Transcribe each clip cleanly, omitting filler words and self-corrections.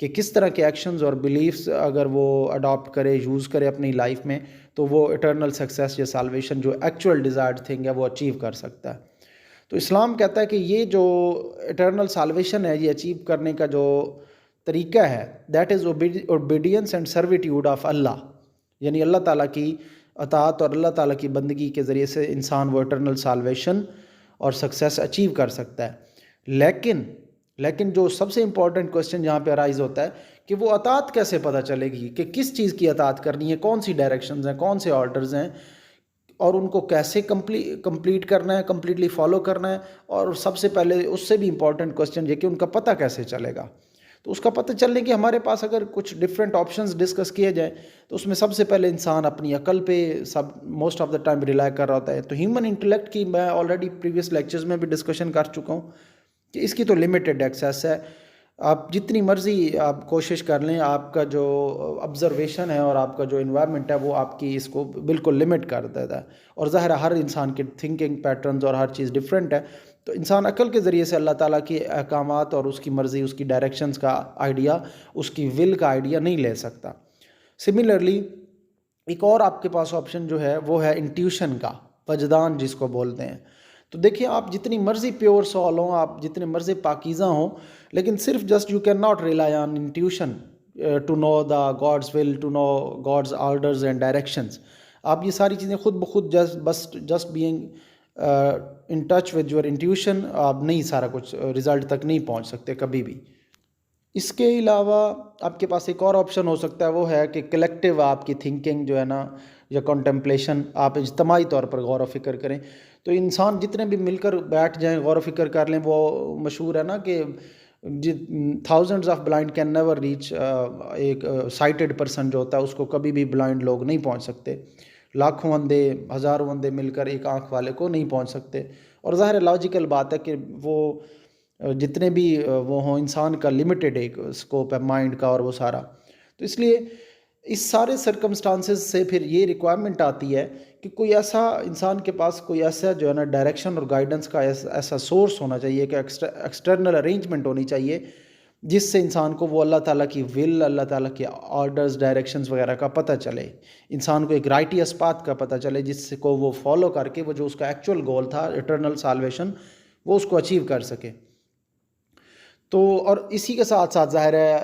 کہ کس طرح کے ایکشنز اور بلیفز اگر وہ اڈاپٹ کرے، یوز کرے اپنی لائف میں، تو وہ اٹرنل سکسیس یا سالویشن جو ایکچوئل ڈیزائرڈ تھنگ ہے وہ اچیو کر سکتا ہے۔ تو اسلام کہتا ہے کہ یہ جو اٹرنل سالویشن ہے، یہ اچیو کرنے کا جو طریقہ ہے، that is obedience and servitude of Allah, یعنی اللہ تعالیٰ کی اطاعت اور اللہ تعالیٰ کی بندگی کے ذریعے سے انسان وہ اٹرنل سالویشن اور سکسیس اچیو کر سکتا ہے۔ لیکن جو سب سے امپورٹنٹ کوسچن یہاں پہ ارائز ہوتا ہے کہ وہ اطاعت کیسے پتہ چلے گی، کہ کس چیز کی اطاعت کرنی ہے، کون سی ڈائریکشنز ہیں، کون سے آرڈرز ہیں، اور ان کو کیسے کمپلیٹ کرنا ہے، کمپلیٹلی فالو کرنا ہے، اور سب سے پہلے اس سے بھی امپورٹنٹ کوسچن یہ کہ ان کا پتہ کیسے چلے گا۔ تو اس کا پتہ چلنے کے ہمارے پاس اگر کچھ ڈفرینٹ آپشنز ڈسکس کیے جائیں تو اس میں سب سے پہلے انسان اپنی عقل پہ most of the time rely کر رہا ہوتا ہے۔ تو ہیومن انٹلیکٹ کی میں آلریڈی پریویس لیکچرز میں بھی ڈسکشن کر چکا ہوں کہ اس کی تو لمیٹڈ ایکسیس ہے، آپ جتنی مرضی آپ کوشش کر لیں، آپ کا جو آبزرویشن ہے اور آپ کا جو انوائرمنٹ ہے وہ آپ کی اس کو بالکل لمٹ کر دیتا ہے، اور ظاہر ہے ہر انسان کے تھنکنگ پیٹرنز اور ہر چیز ڈفرینٹ ہے، تو انسان عقل کے ذریعے سے اللہ تعالیٰ کے احکامات اور اس کی مرضی، اس کی ڈائریکشنز کا آئیڈیا، اس کی ول کا آئیڈیا نہیں لے سکتا۔ سملرلی ایک اور آپ کے پاس آپشن جو ہے وہ ہے انٹیوشن کا، وجدان جس کو بولتے ہیں۔ تو دیکھیں آپ جتنی مرضی پیور سول ہوں، آپ جتنے مرضی پاکیزہ ہوں، لیکن صرف just you can not rely on intuition to know the God's will, to know God's orders and directions. آپ یہ ساری چیزیں خود بخود just being in touch with your intuition, آپ نہیں سارا کچھ رزلٹ تک نہیں پہنچ سکتے کبھی بھی۔ اس کے علاوہ آپ کے پاس ایک اور آپشن ہو سکتا ہے، وہ ہے کہ کلیکٹیو آپ کی تھنکنگ جو ہے نا، یا کنٹمپلیشن، آپ اجتماعی طور پر غور و فکر کریں۔ تو انسان جتنے بھی مل کر بیٹھ جائیں، غور و فکر کر لیں، وہ مشہور ہے نا کہ thousands of blind can never reach, ایک سائٹڈ پرسن جو ہوتا ہے اس کو کبھی بھی بلائنڈ لوگ نہیں پہنچ سکتے، لاکھوں اندھے، ہزاروں اندھے مل کر ایک آنکھ والے کو نہیں پہنچ سکتے۔ اور ظاہر لاجیکل بات ہے کہ وہ جتنے بھی وہ ہوں، انسان کا لمیٹڈ ایک اسکوپ ہے مائنڈ کا اور وہ سارا۔ تو اس لیے اس سارے سرکمسٹانسز سے پھر یہ ریکوائرمنٹ آتی ہے کہ کوئی ایسا انسان کے پاس کوئی ایسا جو ہے نا ڈائریکشن اور گائیڈنس کا ایسا سورس ہونا چاہیے، کہ ایکسٹرنل ارینجمنٹ ہونی چاہیے جس سے انسان کو وہ اللہ تعالیٰ کی ول، اللہ تعالیٰ کے آرڈرز، ڈائریکشنز وغیرہ کا پتہ چلے، انسان کو ایک رائٹیس پاتھ کا پتہ چلے جس سے کو وہ فالو کر کے وہ جو اس کا ایکچول گول تھا اٹرنل سالویشن، وہ اس کو اچیو کر سکے۔ تو اور اسی کے ساتھ ساتھ ظاہر ہے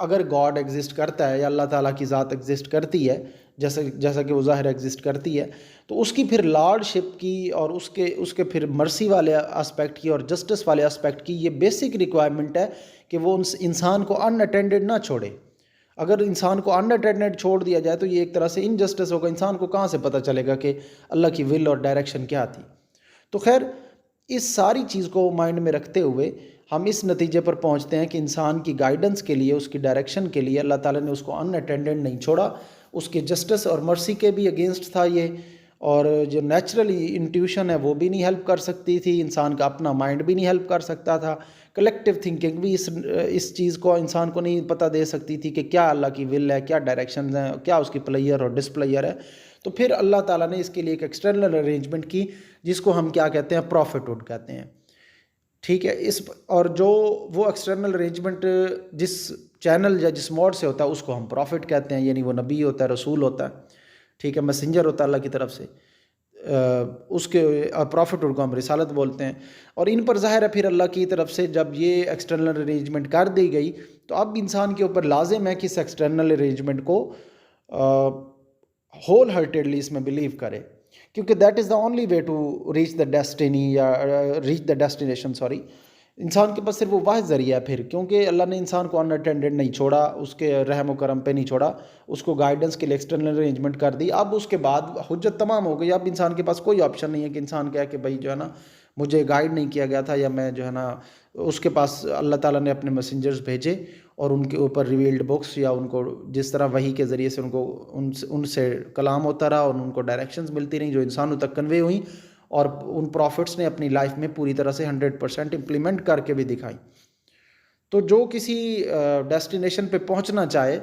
اگر گاڈ ایگزسٹ کرتا ہے یا اللہ تعالیٰ کی ذات ایگزسٹ کرتی ہے، جیسا کہ وہ ظاہر ایگزسٹ کرتی ہے، تو اس کی پھر لارڈ شپ کی اور اس کے پھر مرسی والے اسپیکٹ کی اور جسٹس والے اسپیکٹ کی یہ بیسک ریکوائرمنٹ ہے کہ وہ انسان کو ان اٹینڈڈ نہ چھوڑے۔ اگر انسان کو ان اٹینڈڈ چھوڑ دیا جائے تو یہ ایک طرح سے انجسٹس ہوگا، انسان کو کہاں سے پتہ چلے گا کہ اللہ کی ول اور ڈائریکشن کیا تھی۔ تو خیر اس ساری چیز کو مائنڈ میں رکھتے ہوئے ہم اس نتیجے پر پہنچتے ہیں کہ انسان کی گائیڈنس کے لیے، اس کی ڈائریکشن کے لیے اللہ تعالیٰ نے اس کو ان اٹینڈنٹ نہیں چھوڑا، اس کے جسٹس اور مرسی کے بھی اگینسٹ تھا یہ، اور جو نیچرلی انٹیوشن ہے وہ بھی نہیں ہیلپ کر سکتی تھی، انسان کا اپنا مائنڈ بھی نہیں ہیلپ کر سکتا تھا، کلیکٹیو تھنکنگ بھی اس چیز کو انسان کو نہیں پتہ دے سکتی تھی کہ کیا اللہ کی ول ہے، کیا ڈائریکشنز ہیں، کیا اس کی پلیئر اور ڈسپلیئر ہے۔ تو پھر اللہ تعالیٰ نے اس کے لیے ایک ایکسٹرنل ارینجمنٹ کی جس کو ہم کیا کہتے ہیں، پروفٹہڈ کہتے ہیں، ٹھیک ہے۔ اور جو وہ ایکسٹرنل ارینجمنٹ جس چینل یا جس موڈ سے ہوتا ہے اس کو ہم پروفٹ کہتے ہیں، یعنی وہ نبی ہوتا ہے، رسول ہوتا ہے، ٹھیک ہے، میسنجر ہوتا ہے اللہ کی طرف سے، اس کے پروفٹہڈ کو ہم رسالت بولتے ہیں۔ اور ان پر ظاہر ہے پھر اللہ کی طرف سے جب یہ ایکسٹرنل ارینجمنٹ کر دی گئی تو اب انسان کے اوپر لازم ہے کہ اس ایکسٹرنل ارینجمنٹ کو ہول ہارٹیڈلی اس میں بلیو کرے، کیونکہ that is the only way to reach the destiny یا ریچ دا ڈیسٹینیشن، انسان کے پاس صرف وہ واحد ذریعہ ہے پھر، کیونکہ اللہ نے انسان کو ان اٹینڈنٹ نہیں چھوڑا، اس کے رحم و کرم پہ نہیں چھوڑا، اس کو گائیڈنس کے لیے ایکسٹرنل ارینجمنٹ کر دی۔ اب اس کے بعد حجت تمام ہو گئی، اب انسان کے پاس کوئی آپشن نہیں ہے کہ انسان کہے کہ بھائی جو ہے نا مجھے گائیڈ نہیں کیا گیا تھا، یا میں جو ہے نا اس کے پاس اللہ تعالیٰ نے اپنے میسنجرز بھیجے اور ان کے اوپر ریویلڈ بکس یا ان کو جس طرح وحی کے ذریعے سے ان سے کلام ہوتا رہا اور ان کو ڈائریکشنز ملتی رہیں جو انسانوں تک کنوے ہوئیں، اور ان پروفٹس نے اپنی لائف میں پوری طرح سے 100% امپلیمنٹ کر کے بھی دکھائی۔ تو جو کسی ڈیسٹینیشن پہ پہنچنا چاہے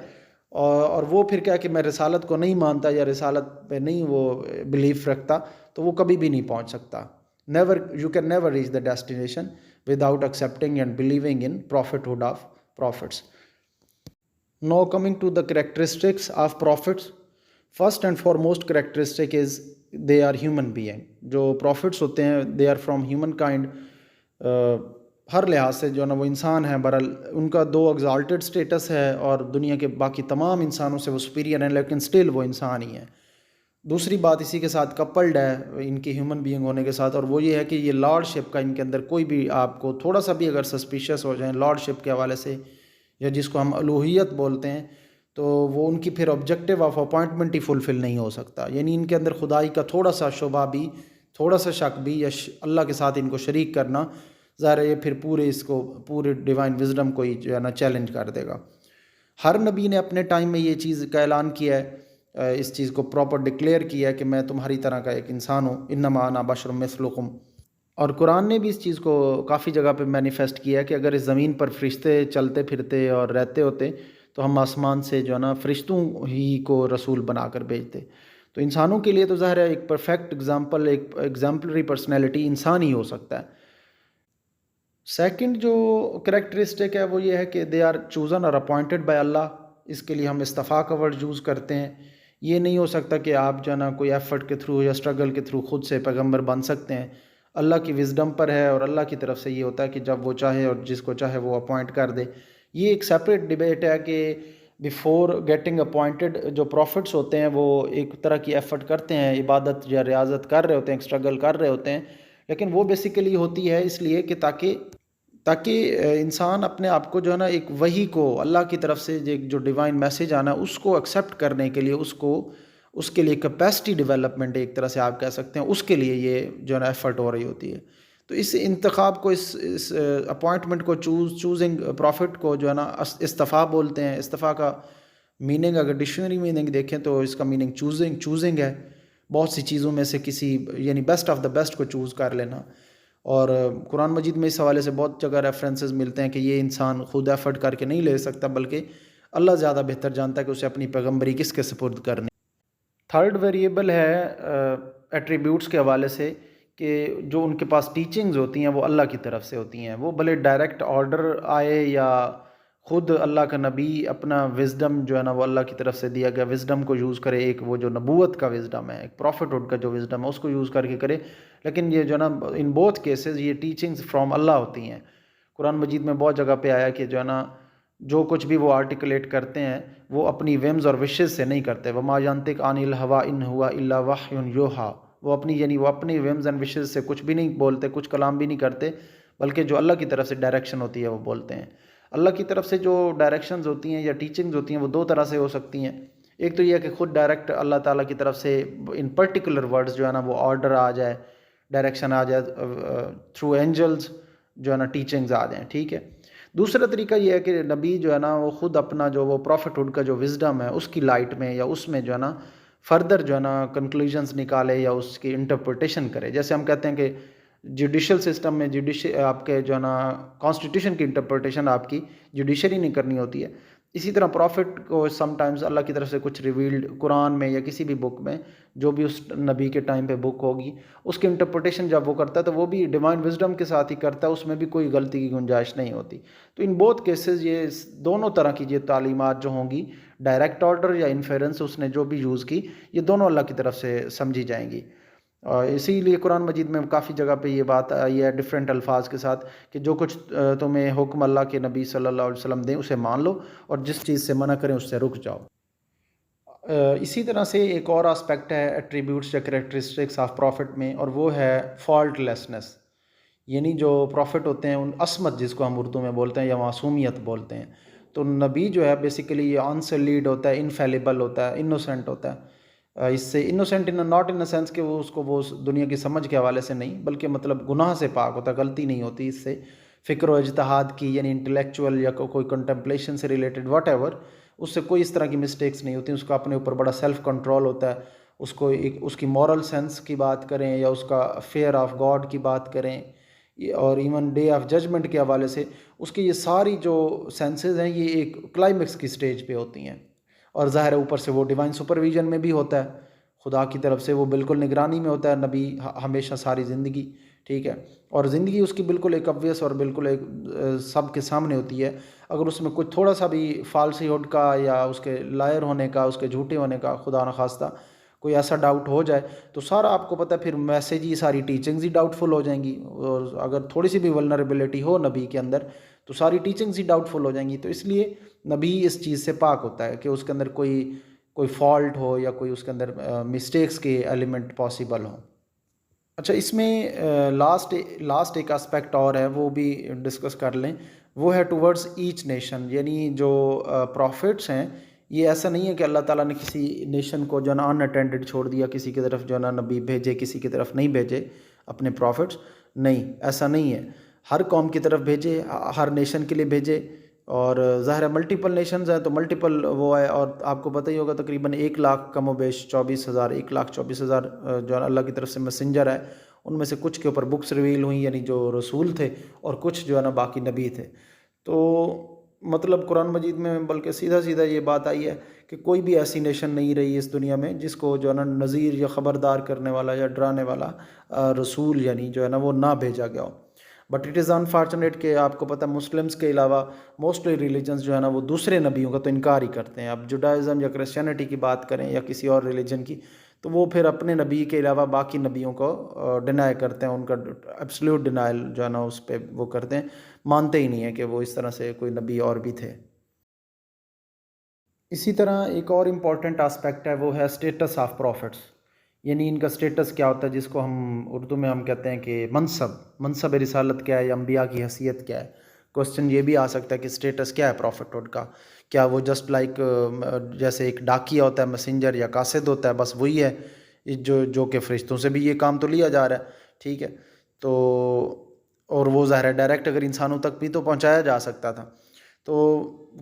اور وہ پھر کیا کہ میں رسالت کو نہیں مانتا یا رسالت پہ نہیں وہ بلیف رکھتا، تو وہ کبھی بھی نہیں پہنچ سکتا۔ You can never reach the destination without accepting and believing in prophethood of prophets. Now coming to the characteristics of prophets, first and foremost characteristic is they are human being. جو prophets ہوتے ہیں they are from human kind. ہر لحاظ سے جو ہے نا وہ انسان ہیں. برحال ان کا دو ایگزالٹڈ سٹیٹس ہے اور دنیا کے باقی تمام انسانوں سے وہ سپیریئر ہیں, لیکن سٹل وہ انسان ہی ہیں. دوسری بات اسی کے ساتھ کپلڈ ہے ان کے ہیومن بینگ ہونے کے ساتھ, اور وہ یہ ہے کہ یہ لارڈ شپ کا ان کے اندر کوئی بھی آپ کو تھوڑا سا بھی اگر سسپیشس ہو جائیں لارڈ شپ کے حوالے سے, یا جس کو ہم الوہیت بولتے ہیں, تو وہ ان کی پھر آبجیکٹیو آف اپوائنٹمنٹ ہی فلفل نہیں ہو سکتا. یعنی ان کے اندر خدائی کا تھوڑا سا شبہ بھی, تھوڑا سا شک بھی, یا اللہ کے ساتھ ان کو شریک کرنا, ظاہر ہے یہ پھر پورے ڈیوائن وزڈم کو ہی جو ہے نا چیلنج کر دے گا. ہر نبی نے اپنے ٹائم میں یہ چیز کا اعلان کیا ہے, اس چیز کو پراپر ڈکلیئر کیا ہے کہ میں تمہاری طرح کا ایک انسان ہوں, انما انا بشر مثلکم. اور قرآن نے بھی اس چیز کو کافی جگہ پہ مینیفیسٹ کیا ہے کہ اگر اس زمین پر فرشتے چلتے پھرتے اور رہتے ہوتے تو ہم آسمان سے جو ہے نا فرشتوں ہی کو رسول بنا کر بھیجتے. تو انسانوں کے لیے تو ظاہر ہے ایک پرفیکٹ ایگزامپل, ایک ایگزامپلری پرسنالٹی انسان ہی ہو سکتا ہے. سیکنڈ جو کریکٹرسٹک ہے وہ یہ ہے کہ دے آر چوزن اور اپوائنٹڈ بائی اللہ. اس کے لیے ہم استفاء کا ورڈ یوز کرتے ہیں. یہ نہیں ہو سکتا کہ آپ جو ہے نا کوئی ایفرٹ کے تھرو یا اسٹرگل کے تھرو خود سے پیغمبر بن سکتے ہیں. اللہ کی وزڈم پر ہے, اور اللہ کی طرف سے یہ ہوتا ہے کہ جب وہ چاہے اور جس کو چاہے وہ اپوائنٹ کر دے. یہ ایک سیپریٹ ڈیبیٹ ہے کہ بیفور گیٹنگ اپوائنٹڈ جو پروفٹس ہوتے ہیں وہ ایک طرح کی ایفرٹ کرتے ہیں, عبادت یا ریاضت کر رہے ہوتے ہیں, اسٹرگل کر رہے ہوتے ہیں, لیکن وہ بیسیکلی ہوتی ہے اس لیے کہ تاکہ انسان اپنے آپ کو جو ہے نا ایک وحی کو, اللہ کی طرف سے جو ڈیوائن میسیج آنا اس کو ایکسیپٹ کرنے کے لیے, اس کے لیے کیپیسٹی ڈیولپمنٹ ایک طرح سے آپ کہہ سکتے ہیں, اس کے لیے یہ جو ہے نا ایفرٹ ہو رہی ہوتی ہے. تو اس انتخاب کو, اس اپوائنٹمنٹ کو, چوزنگ پروفٹ کو جو ہے نا استفاء بولتے ہیں. استفاء کا میننگ اگر ڈکشنری میننگ دیکھیں تو اس کا میننگ چوزنگ ہے. بہت سی چیزوں میں سے کسی, یعنی بیسٹ آف دا بیسٹ کو چوز کر لینا. اور قرآن مجید میں اس حوالے سے بہت جگہ ریفرنسز ملتے ہیں کہ یہ انسان خود ایفرٹ کر کے نہیں لے سکتا, بلکہ اللہ زیادہ بہتر جانتا ہے کہ اسے اپنی پیغمبری کس کے سپرد کرنی. تھرڈ ویریبل ہے ایٹریبیوٹس کے حوالے سے کہ جو ان کے پاس ٹیچنگز ہوتی ہیں وہ اللہ کی طرف سے ہوتی ہیں. وہ بھلے ڈائریکٹ آرڈر آئے یا خود اللہ کا نبی اپنا وزڈم جو ہے نا وہ اللہ کی طرف سے دیا گیا وزڈم کو یوز کرے, ایک وہ جو نبوت کا وزڈم ہے, ایک پروفٹ کا جو وزڈم ہے اس کو یوز کر کے کرے, لیکن یہ جو ہے نا ان بوتھ کیسز یہ ٹیچنگز فرام اللہ ہوتی ہیں. قرآن مجید میں بہت جگہ پہ آیا کہ جو ہے نا جو کچھ بھی وہ آرٹیکولیٹ کرتے ہیں وہ اپنی ویمز اور وشز سے نہیں کرتے. وما ینطق عن الہویٰ ان ہوا الا وحی یوحیٰ. وہ اپنی ویمز اینڈ وشز سے کچھ بھی نہیں بولتے, کچھ کلام بھی نہیں کرتے, بلکہ جو اللہ کی طرف سے ڈائریکشن ہوتی ہے وہ بولتے ہیں. اللہ کی طرف سے جو ڈائریکشنز ہوتی ہیں یا ٹیچنگز ہوتی ہیں وہ دو طرح سے ہو سکتی ہیں. ایک تو یہ کہ خود ڈائریکٹ اللہ تعالیٰ کی طرف سے ان پرٹیکولر ورڈز جو ہے نا وہ آرڈر آ جائے, ڈائریکشن آ جائے تھرو اینجلز, جو ہے نا ٹیچنگز آ جائیں. ٹھیک ہے. دوسرا طریقہ یہ ہے کہ نبی جو ہے نا وہ خود اپنا جو وہ پروفٹ کا جو وزڈم ہے اس کی لائٹ میں یا اس میں جو ہے نا فردر جو ہے نا کنکلوژنز نکالے یا اس کی انٹرپریٹیشن کرے. جیسے ہم کہتے ہیں کہ جوڈیشل سسٹم میں آپ کے جو ہے نا کانسٹیٹیوشن کی انٹرپریٹیشن آپ کی جوڈیشری نہیں کرنی ہوتی ہے. اسی طرح پروفٹ کو سم ٹائمز اللہ کی طرف سے کچھ ریویلڈ قرآن میں یا کسی بھی بک میں جو بھی اس نبی کے ٹائم پہ بک ہوگی اس کی انٹرپریٹیشن جب وہ کرتا ہے تو وہ بھی ڈیوائن وزڈم کے ساتھ ہی کرتا ہے, اس میں بھی کوئی غلطی کی گنجائش نہیں ہوتی. تو ان بوتھ کیسز یہ دونوں طرح کی یہ تعلیمات جو ہوں گی, ڈائریکٹ آرڈر یا انفیرنس اس نے جو بھی یوز کی, یہ دونوں اللہ کی طرف سے سمجھی جائیں گی. اسی لیے قرآن مجید میں کافی جگہ پہ یہ بات آئی ہے ڈفرینٹ الفاظ کے ساتھ کہ جو کچھ تمہیں حکم اللہ کے نبی صلی اللہ علیہ وسلم دیں اسے مان لو, اور جس چیز سے منع کریں اس سے رک جاؤ. اسی طرح سے ایک اور آسپیکٹ ہے ایٹریبیوٹس یا کریکٹرسٹکس آف پروفٹ میں, اور وہ ہے فالٹ لیسنس. یعنی جو پروفٹ ہوتے ہیں ان عصمت جس کو ہم اردو میں بولتے ہیں یا معصومیت بولتے ہیں, تو نبی جو ہے بیسیکلی یہ انسلیڈ ہوتا ہے, انفیلیبل ہوتا ہے, انوسینٹ ہوتا ہے. اس سے انوسینٹ ناٹ ان سینس کہ وہ دنیا کی سمجھ کے حوالے سے نہیں, بلکہ مطلب گناہ سے پاک ہوتا ہے, غلطی نہیں ہوتی اس سے, فکر و اجتہاد کی یعنی انٹلیکچوئل یا کوئی کنٹمپلیشن سے ریلیٹڈ واٹ ایور, اس سے کوئی اس طرح کی مسٹیکس نہیں ہوتی. اس کا اپنے اوپر بڑا سیلف کنٹرول ہوتا ہے. اس کی مورل سینس کی بات کریں یا اس کا فیئر آف گاڈ کی بات کریں, اور ایون ڈے آف ججمنٹ کے حوالے سے اس کی یہ ساری جو سینسز ہیں یہ ایک کلائمیکس کی سٹیج پہ ہوتی ہیں. اور ظاہر ہے اوپر سے وہ ڈیوائن سپرویژن میں بھی ہوتا ہے, خدا کی طرف سے وہ بالکل نگرانی میں ہوتا ہے نبی ہمیشہ ساری زندگی. ٹھیک ہے. اور زندگی اس کی بالکل ایک obvious اور بالکل ایک سب کے سامنے ہوتی ہے. اگر اس میں کچھ تھوڑا سا بھی فالسی ہوڈ کا یا اس کے لائر ہونے کا، اس کے جھوٹے ہونے کا خدا نخواستہ کوئی ایسا ڈاؤٹ ہو جائے تو سارا آپ کو پتہ ہے پھر میسیج ہی، ساری ٹیچنگز ہی ڈاؤٹ فل ہو جائیں گی. اور اگر تھوڑی سی بھی ولنریبلٹی ہو نبی کے اندر تو ساری ٹیچنگز ہی ڈاؤٹ فل ہو جائیں گی. تو اس لیے نبی اس چیز سے پاک ہوتا ہے کہ اس کے اندر کوئی فالٹ ہو یا کوئی اس کے اندر مسٹیکس کے ایلیمنٹ پاسبل ہوں. اچھا، اس میں لاسٹ ایک اسپیکٹ اور ہے، وہ بھی ڈسکس کر لیں. وہ ہے ٹورڈز ایچ نیشن، یعنی جو پروفٹس ہیں، یہ ایسا نہیں ہے کہ اللہ تعالیٰ نے کسی نیشن کو جو ہے نا ان اٹینڈڈ چھوڑ دیا، کسی کی طرف جو ہے نا نبی بھیجے، کسی کی طرف نہیں بھیجے اپنے پروفٹس. نہیں، ایسا نہیں ہے. ہر قوم کی طرف بھیجے، ہر نیشن کے لیے بھیجے. اور ظاہر ہے ملٹیپل نیشنز ہیں تو ملٹیپل وہ ہے. اور آپ کو پتہ ہی ہوگا تقریباً 1,00,000 کم و بیش 24,000 1,24,000 جو ہے نا اللہ کی طرف سے میسنجر ہے. ان میں سے کچھ کے اوپر بکس ریویل ہوئیں، یعنی جو رسول تھے، اور کچھ جو ہے نا باقی نبی تھے. تو مطلب قرآن مجید میں بلکہ سیدھا یہ بات آئی ہے کہ کوئی بھی ایسی نیشن نہیں رہی اس دنیا میں جس کو جو ہے نا نذیر یا خبردار کرنے والا یا ڈرانے والا رسول یعنی جو ہے نا وہ نہ بھیجا گیا ہو. بٹ اٹ از انفارچونیٹ کہ آپ کو پتہ مسلمس کے علاوہ موسٹلی ریلیجنز جو ہے نا وہ دوسرے نبیوں کا تو انکار ہی کرتے ہیں. اب جوڈائزم یا کرسچینٹی کی بات کریں یا کسی اور ریلیجن کی، تو وہ پھر اپنے نبی کے علاوہ باقی نبیوں کو ڈینائی کرتے ہیں. ان کا ایبسلیوٹ ڈینائل جو ہے نا اس پہ وہ کرتے ہیں، مانتے ہی نہیں ہیں کہ وہ اس طرح سے کوئی نبی اور بھی تھے. اسی طرح ایک اور امپورٹنٹ آسپیکٹ ہے، وہ ہے اسٹیٹس آف پروفٹس، یعنی ان کا اسٹیٹس کیا ہوتا ہے، جس کو ہم اردو میں ہم کہتے ہیں کہ منصب رسالت کیا ہے یا انبیاء کی حیثیت کیا ہے. کوسچن یہ بھی آ سکتا ہے کہ اسٹیٹس کیا ہے پروفٹہڈ کا. کیا وہ جسٹ لائک جیسے ایک ڈاکیہ ہوتا ہے، میسنجر یا قاصد ہوتا ہے، بس وہی ہے جو کہ فرشتوں سے بھی یہ کام تو لیا جا رہا ہے، ٹھیک ہے. تو اور وہ ظاہر ہے ڈائریکٹ اگر انسانوں تک بھی تو پہنچایا جا سکتا تھا. تو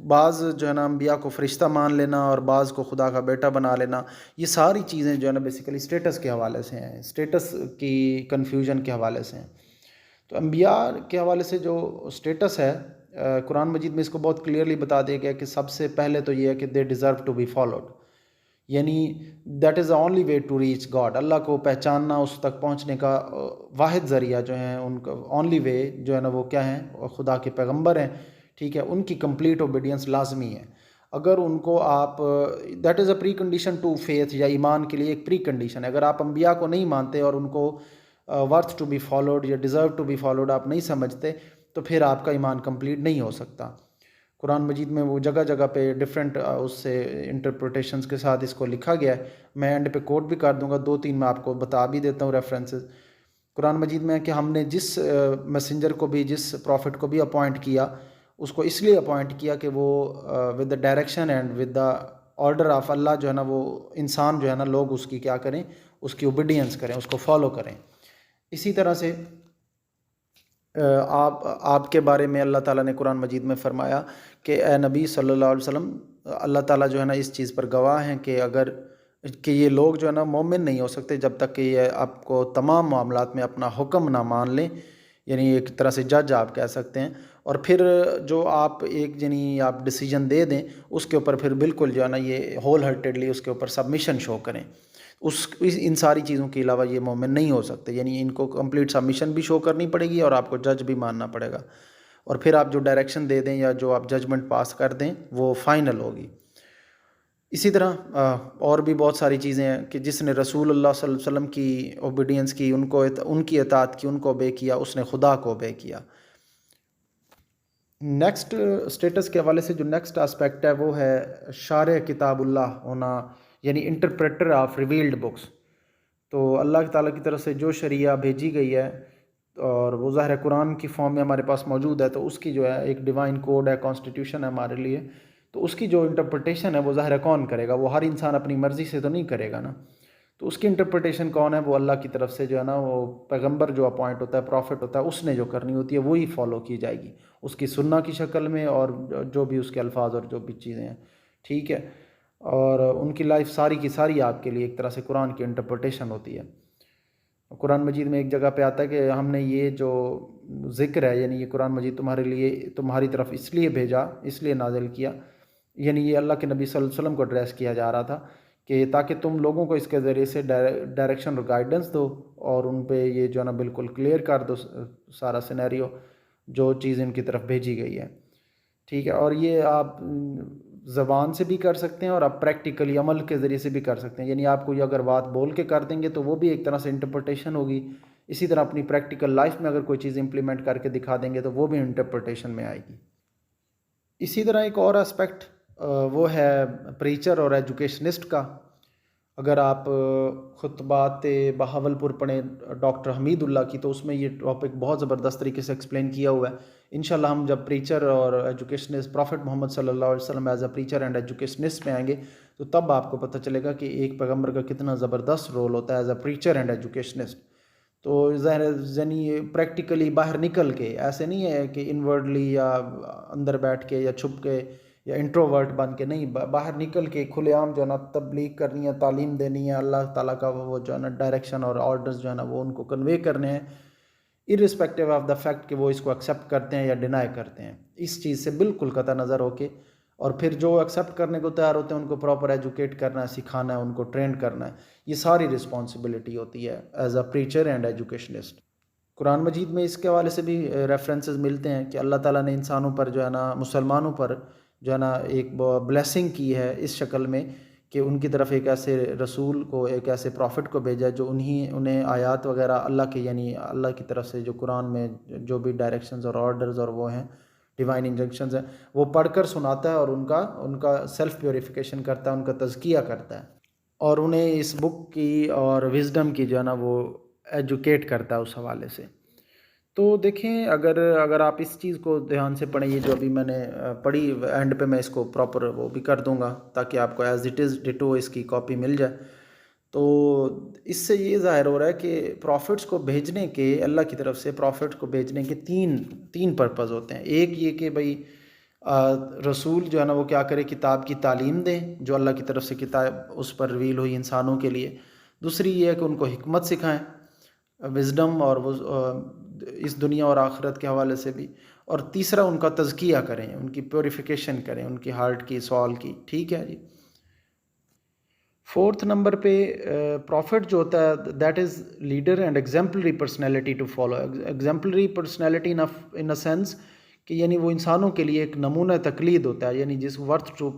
بعض جو ہے نا انبیاء کو فرشتہ مان لینا اور بعض کو خدا کا بیٹا بنا لینا، یہ ساری چیزیں جو ہے نا بیسیکلی اسٹیٹس کے حوالے سے ہیں، اسٹیٹس کی کنفیوژن کے حوالے سے ہیں. تو انبیاء کے حوالے سے جو اسٹیٹس ہے، قرآن مجید میں اس کو بہت کلیئرلی بتا دیا گیا کہ سب سے پہلے تو یہ ہے کہ they deserve to be followed, یعنی that is the only way to reach God. Allah کو پہچاننا، اس تک پہنچنے کا واحد ذریعہ جو ہیں، ان کا اونلی وے جو ہے نا وہ کیا ہیں، خدا کے پیغمبر ہیں، ٹھیک ہے. ان کی کمپلیٹ اوبیڈینس لازمی ہے. اگر ان کو آپ that is a precondition to faith, یا ایمان کے لیے ایک پری کنڈیشن ہے. اگر آپ انبیاء کو نہیں مانتے اور ان کو ورتھ ٹو بی فالوڈ یا ڈیزرو ٹو بی فالوڈ آپ نہیں سمجھتے، تو پھر آپ کا ایمان کمپلیٹ نہیں ہو سکتا. قرآن مجید میں وہ جگہ جگہ پہ ڈفرینٹ اس سے انٹرپریٹیشنز کے ساتھ اس کو لکھا گیا ہے. میں اینڈ پہ کوٹ بھی کر دوں گا، 2-3 میں آپ کو بتا بھی دیتا ہوں ریفرنسز. قرآن مجید میں ہے کہ ہم نے جس میسنجر کو بھی، جس پروفٹ کو بھی اپوائنٹ کیا، اس کو اس لیے اپوائنٹ کیا کہ وہ with the direction and with the order of Allah جو ہے نا وہ انسان جو ہے نا لوگ اس کی کیا کریں، اس کی اوبیڈینس کریں، اس کو فالو کریں. اسی طرح سے آپ کے بارے میں اللہ تعالیٰ نے قرآن مجید میں فرمایا کہ اے نبی صلی اللہ علیہ وسلم، اللہ تعالیٰ جو ہے نا اس چیز پر گواہ ہیں کہ یہ لوگ جو ہے نا مومن نہیں ہو سکتے جب تک کہ یہ آپ کو تمام معاملات میں اپنا حکم نہ مان لیں، یعنی ایک طرح سے جج آپ کہہ سکتے ہیں. اور پھر جو آپ یعنی آپ ڈیسیجن دے دیں اس کے اوپر پھر بالکل جو ہے نا یہ ہول ہارٹیڈلی اس کے اوپر سبمیشن شو کریں. ان ساری چیزوں کے علاوہ یہ مومن نہیں ہو سکتے، یعنی ان کو کمپلیٹ سبمیشن بھی شو کرنی پڑے گی اور آپ کو جج بھی ماننا پڑے گا. اور پھر آپ جو ڈائریکشن دے دیں یا جو آپ ججمنٹ پاس کر دیں وہ فائنل ہوگی. اسی طرح اور بھی بہت ساری چیزیں ہیں کہ جس نے رسول اللہ صلی اللہ علیہ وسلم کی اوبیڈینس کی، ان کی اطاعت کی، ان کو اوبے کیا، اس نے خدا کو اوبے کیا. نیکسٹ اسٹیٹس کے حوالے سے جو نیکسٹ آسپیکٹ ہے وہ ہے شارع کتاب اللہ ہونا، یعنی انٹرپریٹر آف ریویلڈ بکس. تو اللہ تعالیٰ کی طرف سے جو شریعہ بھیجی گئی ہے اور وہ ظاہر قرآن کی فارم میں ہمارے پاس موجود ہے، تو اس کی جو ہے ایک ڈیوائن کوڈ ہے، کانسٹیٹیوشن ہے ہمارے لیے. تو اس کی جو انٹرپریٹیشن ہے وہ ظاہر کون کرے گا؟ وہ ہر انسان اپنی مرضی سے تو نہیں کرے گا نا. تو اس کی انٹرپریٹیشن کون ہے؟ وہ اللہ کی طرف سے جو ہے نا وہ پیغمبر جو اپوائنٹ ہوتا ہے، پروفٹ ہوتا ہے، اس نے جو کرنی ہوتی ہے وہی فالو کی جائے گی، اس کی سنہ کی شکل میں اور جو بھی اس کے الفاظ اور جو بھی چیزیں ہیں، ٹھیک ہے. اور ان کی لائف ساری کی ساری آپ کے لیے ایک طرح سے قرآن کی انٹرپریٹیشن ہوتی ہے. قرآن مجید میں ایک جگہ پہ آتا ہے کہ ہم نے یہ جو ذکر ہے، یعنی یہ قرآن مجید تمہاری طرف اس لیے بھیجا، اس لیے نازل کیا، یعنی یہ اللہ کے نبی صلی اللہ علیہ وسلم کو ایڈریس کیا جا رہا تھا کہ تاکہ تم لوگوں کو اس کے ذریعے سے ڈائریکشن اور گائیڈنس دو اور ان پہ یہ جو ہے نا بالکل کلیئر کر دو سارا سینیریو، جو چیز ان کی طرف بھیجی گئی ہے. ٹھیک ہے، اور یہ آپ زبان سے بھی کر سکتے ہیں اور آپ پریکٹیکلی عمل کے ذریعے سے بھی کر سکتے ہیں، یعنی آپ کوئی اگر بات بول کے کر دیں گے تو وہ بھی ایک طرح سے انٹرپریٹیشن ہوگی، اسی طرح اپنی پریکٹیکل لائف میں اگر کوئی چیز امپلیمنٹ کر کے دکھا دیں گے تو وہ بھی انٹرپریٹیشن میں آئے گی۔ اسی طرح ایک اور اسپیکٹ وہ ہے پریچر اور ایجوکیشنسٹ کا۔ اگر آپ خطبات بہاولپور پڑھیں ڈاکٹر حمید اللہ کی، تو اس میں یہ ٹاپک بہت زبردست طریقے سے ایکسپلین کیا ہوا ہے۔ انشاءاللہ ہم جب پریچر اور ایجوکیشنسٹ پروفٹ محمد صلی اللہ علیہ وسلم as a preacher and educationist میں آئیں گے تو تب آپ کو پتہ چلے گا کہ ایک پیغمبر کا کتنا زبردست رول ہوتا ہے as a preacher and educationist. تو یعنی پریکٹیکلی باہر نکل کے، ایسے نہیں ہے کہ انورڈلی یا اندر بیٹھ کے یا چھپ کے یا انٹروورٹ بن کے، نہیں، باہر نکل کے کھلے عام جو ہے نا تبلیغ کرنی ہے، تعلیم دینی ہے، اللہ تعالیٰ کا وہ جو ہے نا ڈائریکشن اور آرڈرز جو ہے نا وہ ان کو کنوے کرنے ہیں، ارسپیکٹیو آف دا فیکٹ کہ وہ اس کو ایکسیپٹ کرتے ہیں یا ڈینائی کرتے ہیں، اس چیز سے بالکل قطع نظر ہو کے، اور پھر جو ایکسیپٹ کرنے کو تیار ہوتے ہیں ان کو پراپر ایجوکیٹ کرنا ہے، سکھانا ہے، ان کو ٹرینڈ کرنا ہے، یہ ساری رسپانسبلٹی ہوتی ہے as a preacher and educationist. Quran Majeed میں اس کے حوالے سے بھی ریفرنسز ملتے ہیں کہ اللہ تعالیٰ نے انسانوں پر جو ہے نا، مسلمانوں پر جو ہے نا ایک بلیسنگ کی ہے اس شکل میں کہ ان کی طرف ایک ایسے رسول کو، ایک ایسے پروفٹ کو بھیجا جو انہیں آیات وغیرہ اللہ کے، یعنی اللہ کی طرف سے جو قرآن میں جو بھی ڈائریکشنز اور آرڈرز اور وہ ہیں، ڈیوائن انجنکشنز ہیں، وہ پڑھ کر سناتا ہے اور ان کا سیلف پیوریفیکیشن کرتا ہے، ان کا تزکیہ کرتا ہے، اور انہیں اس بک کی اور وزڈم کی جو ہے نا وہ ایجوکیٹ کرتا ہے اس حوالے سے۔ تو دیکھیں، اگر آپ اس چیز کو دھیان سے پڑھیں، یہ جو ابھی میں نے پڑھی، اینڈ پہ میں اس کو پراپر وہ بھی کر دوں گا تاکہ آپ کو ایز اٹ از ڈٹو اس کی کاپی مل جائے، تو اس سے یہ ظاہر ہو رہا ہے کہ پروفٹس کو بھیجنے کے، اللہ کی طرف سے پروفٹس کو بھیجنے کے تین پرپز ہوتے ہیں۔ ایک یہ کہ بھئی رسول جو ہے نا وہ کیا کرے، کتاب کی تعلیم دیں جو اللہ کی طرف سے کتاب اس پر ریویل ہوئی انسانوں کے لیے۔ دوسری یہ ہے کہ ان کو حکمت سکھائیں، وزڈم، اور وہ اس دنیا اور آخرت کے حوالے سے بھی، اور تیسرا ان کا تزکیہ کریں، ان کی پیوریفیکیشن کریں، ان کی ہارٹ کی، سول کی، ٹھیک ہے جی۔ فورتھ نمبر پہ پروفٹ جو ہوتا ہے that is leader and exemplary personality to follow. Exemplary personality in a sense کہ یعنی وہ انسانوں کے لیے ایک نمونہ تقلید ہوتا ہے، یعنی جس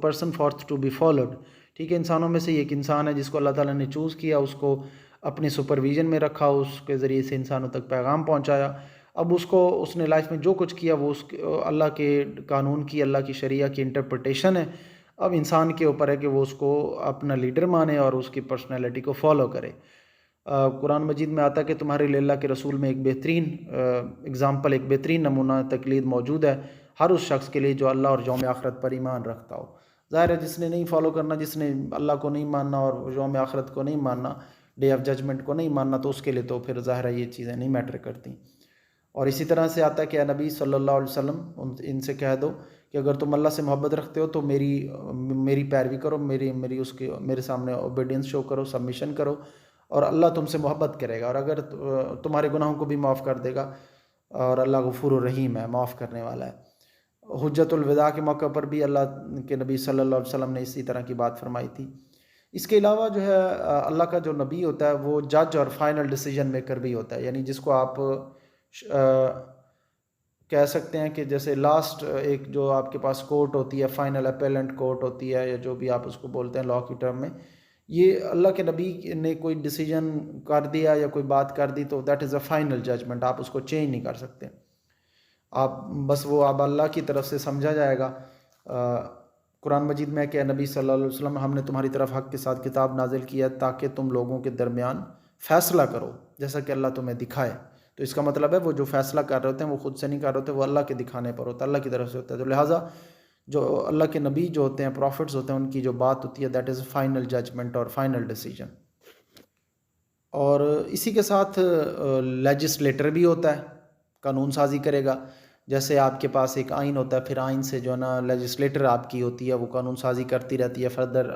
person worth to be followed, ٹھیک ہے۔ انسانوں میں سے ایک انسان ہے جس کو اللہ تعالیٰ نے چوز کیا، اس کو اپنی سپرویژن میں رکھا، اس کے ذریعے سے انسانوں تک پیغام پہنچایا۔ اب اس نے لائف میں جو کچھ کیا وہ اللہ کے قانون کی، اللہ کی شریعہ کی انٹرپریٹیشن ہے۔ اب انسان کے اوپر ہے کہ وہ اس کو اپنا لیڈر مانے اور اس کی پرسنالٹی کو فالو کرے۔ قرآن مجید میں آتا ہے کہ تمہارے لیے اللہ کے رسول میں ایک بہترین اگزامپل، ایک بہترین نمونہ تقلید موجود ہے ہر اس شخص کے لیے جو اللہ اور یوم آخرت پر ایمان رکھتا ہو۔ ظاہر ہے جس نے نہیں فالو کرنا، جس نے اللہ کو نہیں ماننا اور یوم آخرت کو نہیں ماننا، ڈے آف ججمنٹ کو نہیں ماننا، تو اس کے لیے تو پھر ظاہر ہے یہ چیزیں نہیں میٹر کرتی۔ اور اسی طرح سے آتا ہے کہ اے نبی صلی اللہ علیہ وسلم، ان سے کہہ دو کہ اگر تم اللہ سے محبت رکھتے ہو تو میری پیروی کرو، میرے سامنے اوبیڈینس شو کرو، سبمیشن کرو، اور اللہ تم سے محبت کرے گا، اور اگر تمہارے گناہوں کو بھی معاف کر دے گا، اور اللہ غفور الرحیم ہے، معاف کرنے والا ہے۔ حجت الوداع کے موقع پر بھی اللہ کے نبی صلی اللہ علیہ وسلم نے اسی طرح کی بات فرمائی تھی۔ اس کے علاوہ جو ہے اللہ کا جو نبی ہوتا ہے وہ جج اور فائنل ڈیسیجن میکر بھی ہوتا ہے، یعنی جس کو آپ کہہ سکتے ہیں کہ جیسے لاسٹ ایک جو آپ کے پاس کورٹ ہوتی ہے، فائنل اپیلنٹ کورٹ ہوتی ہے، یا جو بھی آپ اس کو بولتے ہیں لاء کی ٹرم میں، یہ اللہ کے نبی نے کوئی ڈیسیجن کر دیا یا کوئی بات کر دی تو that is a final judgment, آپ اس کو چینج نہیں کر سکتے، آپ بس وہ اب اللہ کی طرف سے سمجھا جائے گا۔ قرآن مجید میں کہ نبی صلی اللہ علیہ وسلم، ہم نے تمہاری طرف حق کے ساتھ کتاب نازل کیا تاکہ تم لوگوں کے درمیان فیصلہ کرو جیسا کہ اللہ تمہیں دکھائے۔ تو اس کا مطلب ہے وہ جو فیصلہ کر رہے ہوتے ہیں وہ خود سے نہیں کر رہے ہوتے، وہ اللہ کے دکھانے پر ہوتا ہے، اللہ کی طرف سے ہوتا ہے۔ تو لہٰذا جو اللہ کے نبی جو ہوتے ہیں، پروفٹس ہوتے ہیں، ان کی جو بات ہوتی ہے دیٹ از فائنل ججمنٹ اور فائنل ڈیسیجن۔ اور اسی کے ساتھ لیجسلیٹر بھی ہوتا ہے، قانون سازی کرے گا۔ جیسے آپ کے پاس ایک آئین ہوتا ہے، پھر آئین سے جو ہے نا لیجسلیٹر آپ کی ہوتی ہے، وہ قانون سازی کرتی رہتی ہے، فردر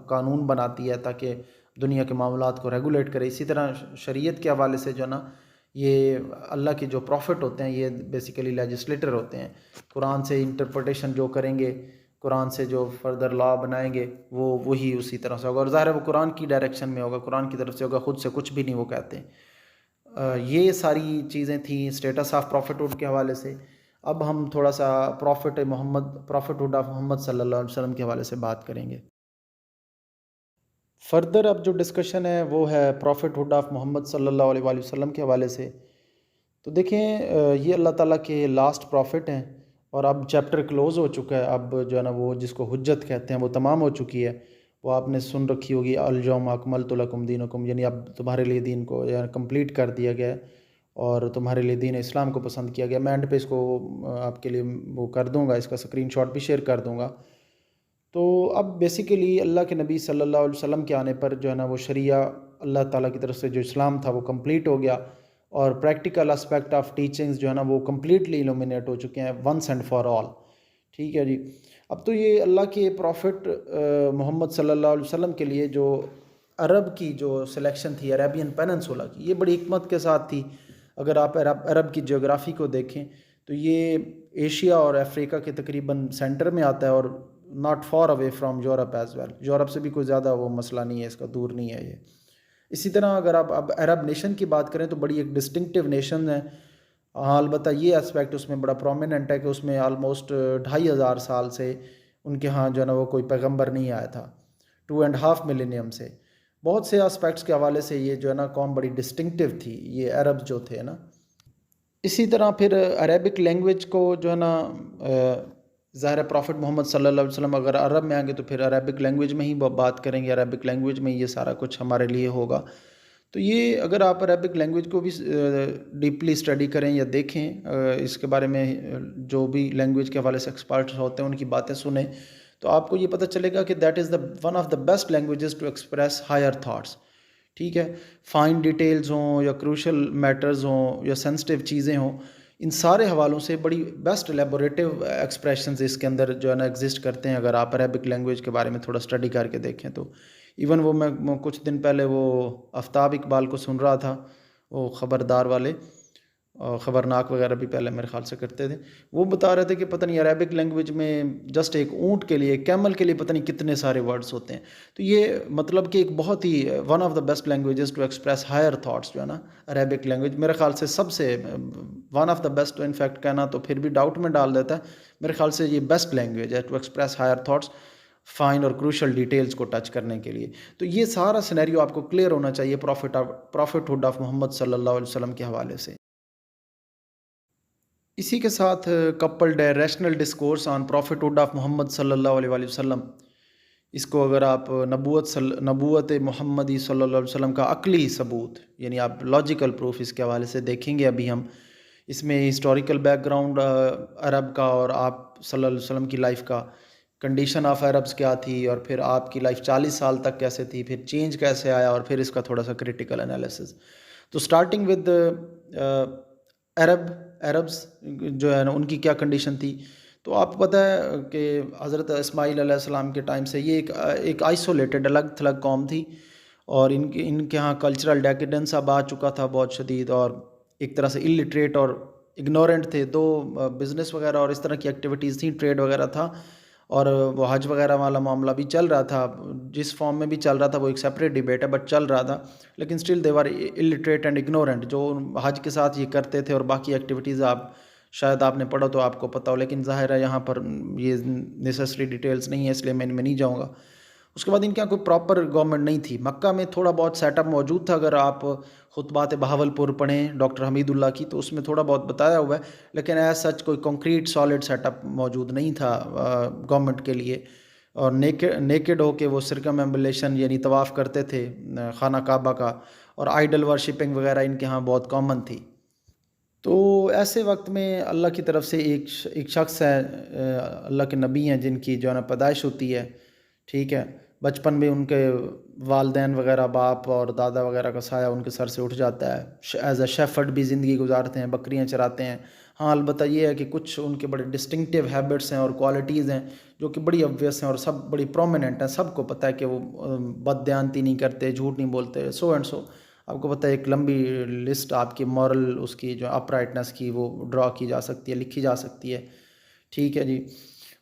قانون بناتی ہے تاکہ دنیا کے معاملات کو ریگولیٹ کرے۔ اسی طرح شریعت کے حوالے سے جو ہے نا یہ اللہ کے جو پروفٹ ہوتے ہیں یہ بیسیکلی لیجسلیٹر ہوتے ہیں، قرآن سے انٹرپریٹیشن جو کریں گے، قرآن سے جو فردر لا بنائیں گے وہی اسی طرح سے ہوگا، اور ظاہر ہے وہ قرآن کی ڈائریکشن میں ہوگا، قرآن کی طرف سے ہوگا، خود سے کچھ بھی نہیں وہ کہتے ہیں۔ یہ ساری چیزیں تھیں اسٹیٹس آف پروفٹ ہوڈ کے حوالے سے۔ اب ہم تھوڑا سا پروفٹ آف محمد صلی اللہ علیہ وسلم کے حوالے سے بات کریں گے. فردر اب جو ڈسکشن ہے وہ ہے پروفٹ آف محمد صلی اللہ علیہ وآلہ وسلم کے حوالے سے. تو دیکھیں یہ اللہ تعالیٰ کے لاسٹ پروفٹ ہیں اور اب چیپٹر کلوز ہو چکا ہے. اب جو ہے نا وہ جس کو حجت کہتے ہیں وہ تمام ہو چکی ہے. وہ آپ نے سن رکھی ہوگی الیوم اکملت لکم دینکم، یعنی اب تمہارے لیے دین کو کمپلیٹ کر دیا گیا ہے اور تمہارے لیے دین اسلام کو پسند کیا گیا. میں اینڈ پہ اس کو آپ کے لیے وہ کر دوں گا، اس کا اسکرین شاٹ بھی شیئر کر دوں گا. تو اب بیسیکلی اللہ کے نبی صلی اللہ علیہ وسلم کے آنے پر جو ہے نا وہ شریعہ اللہ تعالیٰ کی طرف سے جو اسلام تھا وہ کمپلیٹ ہو گیا اور پریکٹیکل اسپیکٹ آف ٹیچنگز جو ہے نا وہ کمپلیٹلی الومینیٹ ہو چکے ہیں ونس اینڈ فار آل. ٹھیک ہے جی. اب تو یہ اللہ کے پروفٹ محمد صلی اللہ علیہ وسلم کے لیے جو عرب کی جو سلیکشن تھی عربین پیننسولا کی، یہ بڑی حکمت کے ساتھ تھی. اگر آپ عرب کی جیوگرافی کو دیکھیں تو یہ ایشیا اور افریقہ کے تقریباً سینٹر میں آتا ہے اور not far away from Europe as well. Europe سے بھی کوئی زیادہ وہ مسئلہ نہیں ہے، اس کا دور نہیں ہے یہ. اسی طرح اگر آپ اب عرب نیشن کی بات کریں تو بڑی ایک ڈسٹنکٹیو نیشن ہے. ہاں البتہ یہ اسپیکٹ اس میں بڑا پرومیننٹ ہے کہ اس میں آلموسٹ 2500 سال سے ان کے ہاں جو ہے نا وہ کوئی پیغمبر نہیں آیا تھا. 2.5 ملینیم سے بہت سے اسپیکٹس کے حوالے سے یہ جو ہے نا قوم بڑی ڈسٹنکٹیو تھی، یہ عرب جو تھے نا. اسی طرح پھر عربک لینگویج کو جو ہے نا ظاہر پروفٹ محمد صلی اللہ علیہ وسلم اگر عرب میں آئیں گے تو پھر عربک لینگویج میں ہی بات کریں گے، عربک لینگویج میں یہ سارا کچھ ہمارے لیے ہوگا. تو یہ اگر آپ عربک لینگویج کو بھی ڈیپلی اسٹڈی کریں یا دیکھیں، اس کے بارے میں جو بھی لینگویج کے حوالے سے ایکسپرٹس ہوتے ہیں ان کی باتیں سنیں، تو آپ کو یہ پتہ چلے گا کہ that is one of the best languages to express higher thoughts. ٹھیک ہے. فائن ڈیٹیلز ہوں یا کروشل میٹرز ہوں یا سینسٹیو چیزیں ہوں، ان سارے حوالوں سے بڑی بیسٹ لیبوریٹیو ایکسپریشنز اس کے اندر جو ہے نا ایگزسٹ کرتے ہیں اگر آپ عربک لینگویج کے بارے میں تھوڑا اسٹڈی کر کے دیکھیں تو. ایون وہ میں کچھ دن پہلے وہ آفتاب اقبال کو سن رہا تھا، وہ خبردار والے، خبرناک وغیرہ بھی پہلے میرے خیال سے کرتے تھے. وہ بتا رہے تھے کہ پتہ نہیں عربک لینگویج میں جسٹ ایک اونٹ کے لیے، کیمل کے لیے پتہ نہیں کتنے سارے ورڈز ہوتے ہیں. تو یہ مطلب کہ ایک بہت ہی one of the best languages to express higher thoughts جو ہے نا عربک لینگویج میرے خیال سے سب سے one of the best. In fact کہنا تو پھر بھی ڈاؤٹ میں ڈال دیتا ہے، میرے خیال سے یہ بیسٹ لینگویج ہے to express higher thoughts, fine اور کروشل ڈیٹیلز کو ٹچ کرنے کے لیے. تو یہ سارا سینیریو آپ کو کلیئر ہونا چاہیے پروفٹ آف محمد صلی اللہ علیہ وسلم کے حوالے سے. اسی کے ساتھ کپلڈ ہے rational discourse on prophet of Muhammad صلی اللہ علیہ وآلہ وسلم. اس کو اگر آپ نبوت محمدی صلی اللہ علیہ وسلم کا عقلی ثبوت، یعنی آپ لاجیکل پروف اس کے حوالے سے دیکھیں گے. ابھی ہم اس میں ہسٹوریکل بیک گراؤنڈ عرب کا اور آپ صلی اللہ علیہ وسلم کی لائف کا، کنڈیشن آف عربز کیا تھی اور پھر آپ کی لائف 40 سال تک کیسے تھی، پھر چینج کیسے آیا اور پھر اس کا تھوڑا سا کریٹیکل انالیسز. تو سٹارٹنگ ود عربز جو ہے نا ان کی کیا کنڈیشن تھی. تو آپ کو پتہ ہے کہ حضرت اسماعیل علیہ السلام کے ٹائم سے یہ ایک آئسولیٹڈ الگ تھلگ قوم تھی اور ان کے ہاں کلچرل ڈیکیڈنس اب آ چکا تھا بہت شدید، اور ایک طرح سے الٹریٹ اور اگنورنٹ تھے. دو بزنس وغیرہ اور اس طرح کی ایکٹیویٹیز تھیں، ٹریڈ وغیرہ تھا اور وہ حج وغیرہ والا معاملہ بھی چل رہا تھا. جس فارم میں بھی چل رہا تھا وہ ایک سیپریٹ ڈیبیٹ ہے، بٹ چل رہا تھا. لیکن still they were illiterate and ignorant. جو حج کے ساتھ یہ کرتے تھے اور باقی ایکٹیویٹیز شاید آپ نے پڑھا تو آپ کو پتہ ہو، لیکن ظاہر ہے یہاں پر یہ نیسیسری ڈیٹیلز نہیں ہے اس لیے میں ان میں نہیں جاؤں گا. اس کے بعد ان کے یہاں کوئی پراپر گورنمنٹ نہیں تھی. مکہ میں تھوڑا بہت سیٹ اپ موجود تھا، اگر آپ خطبات بہاولپور پڑھیں ڈاکٹر حمید اللہ کی تو اس میں تھوڑا بہت بتایا ہوا ہے، لیکن ایز سچ کوئی کنکریٹ سالڈ سیٹ اپ موجود نہیں تھا گورنمنٹ کے لیے. اور نیکڈ ہو کے وہ سرکم ایمبولیشن یعنی طواف کرتے تھے خانہ کعبہ کا، اور آئیڈل ورشپنگ وغیرہ ان کے ہاں بہت کامن تھی. تو ایسے وقت میں اللہ کی طرف سے ایک شخص ہے، اللہ کے نبی ہیں جن کی جو ہے نا پیدائش ہوتی ہے. ٹھیک ہے. بچپن میں ان کے والدین وغیرہ، باپ اور دادا وغیرہ کا سایہ ان کے سر سے اٹھ جاتا ہے. ایز اے شیفرڈ بھی زندگی گزارتے ہیں، بکریاں چراتے ہیں. ہاں البتہ یہ ہے کہ کچھ ان کے بڑے ڈسٹنکٹیو ہیبٹس ہیں اور کوالٹیز ہیں جو کہ بڑی obvious ہیں اور سب بڑی پرومیننٹ ہیں. سب کو پتہ ہے کہ وہ بد دیانتی نہیں کرتے، جھوٹ نہیں بولتے، سو اینڈ سو. آپ کو پتہ ہے ایک لمبی لسٹ آپ کی مورل اس کی جو اپ رائٹنس کی وہ ڈرا کی جا سکتی ہے، لکھی جا سکتی ہے. ٹھیک ہے جی.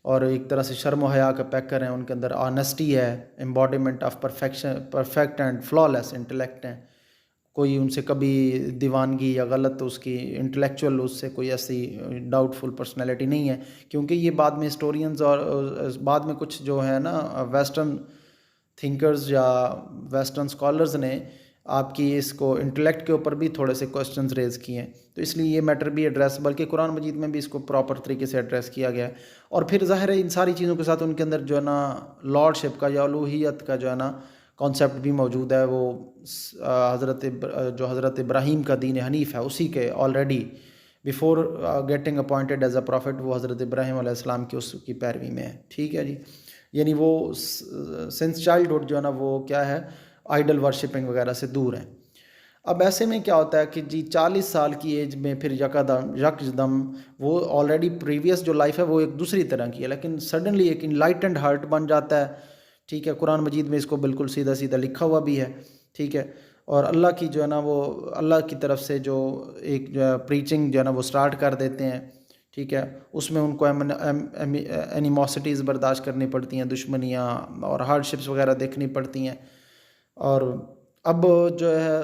اور ایک طرح سے شرم و حیا کا پیکر ہیں ان کے اندر. آنیسٹی ہے، امباڈیمنٹ آف پرفیکٹ اینڈ فلا لیس انٹلیکٹ ہیں. کوئی ان سے کبھی دیوانگی یا غلط اس کی انٹلیکچوئل اس سے کوئی ایسی ڈاؤٹ فل پرسنالٹی نہیں ہے، کیونکہ یہ بعد میں ہسٹورینز اور بعد میں کچھ جو ہے نا ویسٹرن تھنکرز یا ویسٹرن اسکالرز نے آپ کی اس کو انٹلیکٹ کے اوپر بھی تھوڑے سے کوسچنز ریز کیے ہیں، تو اس لیے یہ میٹر بھی ایڈریس، بلکہ قرآن مجید میں بھی اس کو پراپر طریقے سے ایڈریس کیا گیا ہے۔ اور پھر ظاہر ہے ان ساری چیزوں کے ساتھ ان کے اندر جو ہے نا لارڈ شپ کا یا الوہیت کا جو ہے نا کانسیپٹ بھی موجود ہے، وہ حضرت ابراہیم کا دین حنیف ہے اسی کے already before getting appointed as a prophet وہ حضرت ابراہیم علیہ السلام کی اس کی پیروی میں ہے، ٹھیک ہے جی۔ یعنی وہ سنس چائلڈہڈ جو ہے نا وہ کیا ہے، آئیڈل ورشپنگ وغیرہ سے دور ہیں۔ اب ایسے میں کیا ہوتا ہے کہ جی 40 سال کی ایج میں پھر یکدم وہ آلریڈی پریویس جو لائف ہے وہ ایک دوسری طرح کی ہے، لیکن سڈنلی ایک انلائٹنڈ ہارٹ بن جاتا ہے، ٹھیک ہے۔ قرآن مجید میں اس کو بالکل سیدھا سیدھا لکھا ہوا بھی ہے، ٹھیک ہے۔ اور اللہ کی جو ہے نا وہ اللہ کی طرف سے جو ایک جو ہے پریچنگ جو ہے نا وہ سٹارٹ کر دیتے ہیں، ٹھیک ہے۔ اس میں ان کو اینیموسٹیز برداشت کرنی پڑتی ہیں، دشمنیاں اور ہارڈشپس وغیرہ دیکھنی پڑتی ہیں، اور اب جو ہے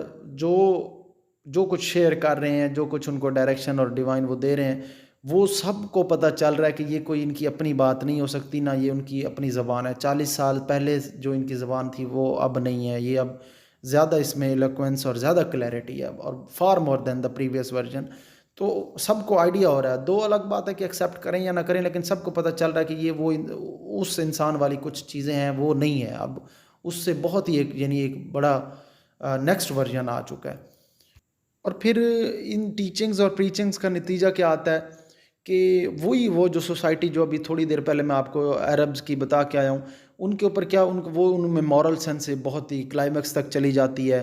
جو کچھ شیئر کر رہے ہیں، جو کچھ ان کو ڈائریکشن اور ڈیوائن وہ دے رہے ہیں، وہ سب کو پتہ چل رہا ہے کہ یہ کوئی ان کی اپنی بات نہیں ہو سکتی، نہ یہ ان کی اپنی زبان ہے۔ 40 سال پہلے جو ان کی زبان تھی وہ اب نہیں ہے، یہ اب زیادہ اس میں ایلوکوینس اور زیادہ کلیئرٹی ہے، اور far more than the previous version. تو سب کو آئیڈیا ہو رہا ہے، دو الگ بات ہے کہ ایکسیپٹ کریں یا نہ کریں، لیکن سب کو پتہ چل رہا ہے کہ یہ وہ اس انسان والی کچھ چیزیں ہیں وہ نہیں ہے، اب اس سے بہت ہی ایک بڑا نیکسٹ ورژن آ چکا ہے۔ اور پھر ان ٹیچنگز اور پریچنگز کا نتیجہ کیا آتا ہے کہ وہ جو سوسائٹی جو ابھی تھوڑی دیر پہلے میں آپ کو عربز کی بتا کے آیا ہوں، ان کے اوپر کیا ان میں مورل سینس سے بہت ہی کلائمیکس تک چلی جاتی ہے،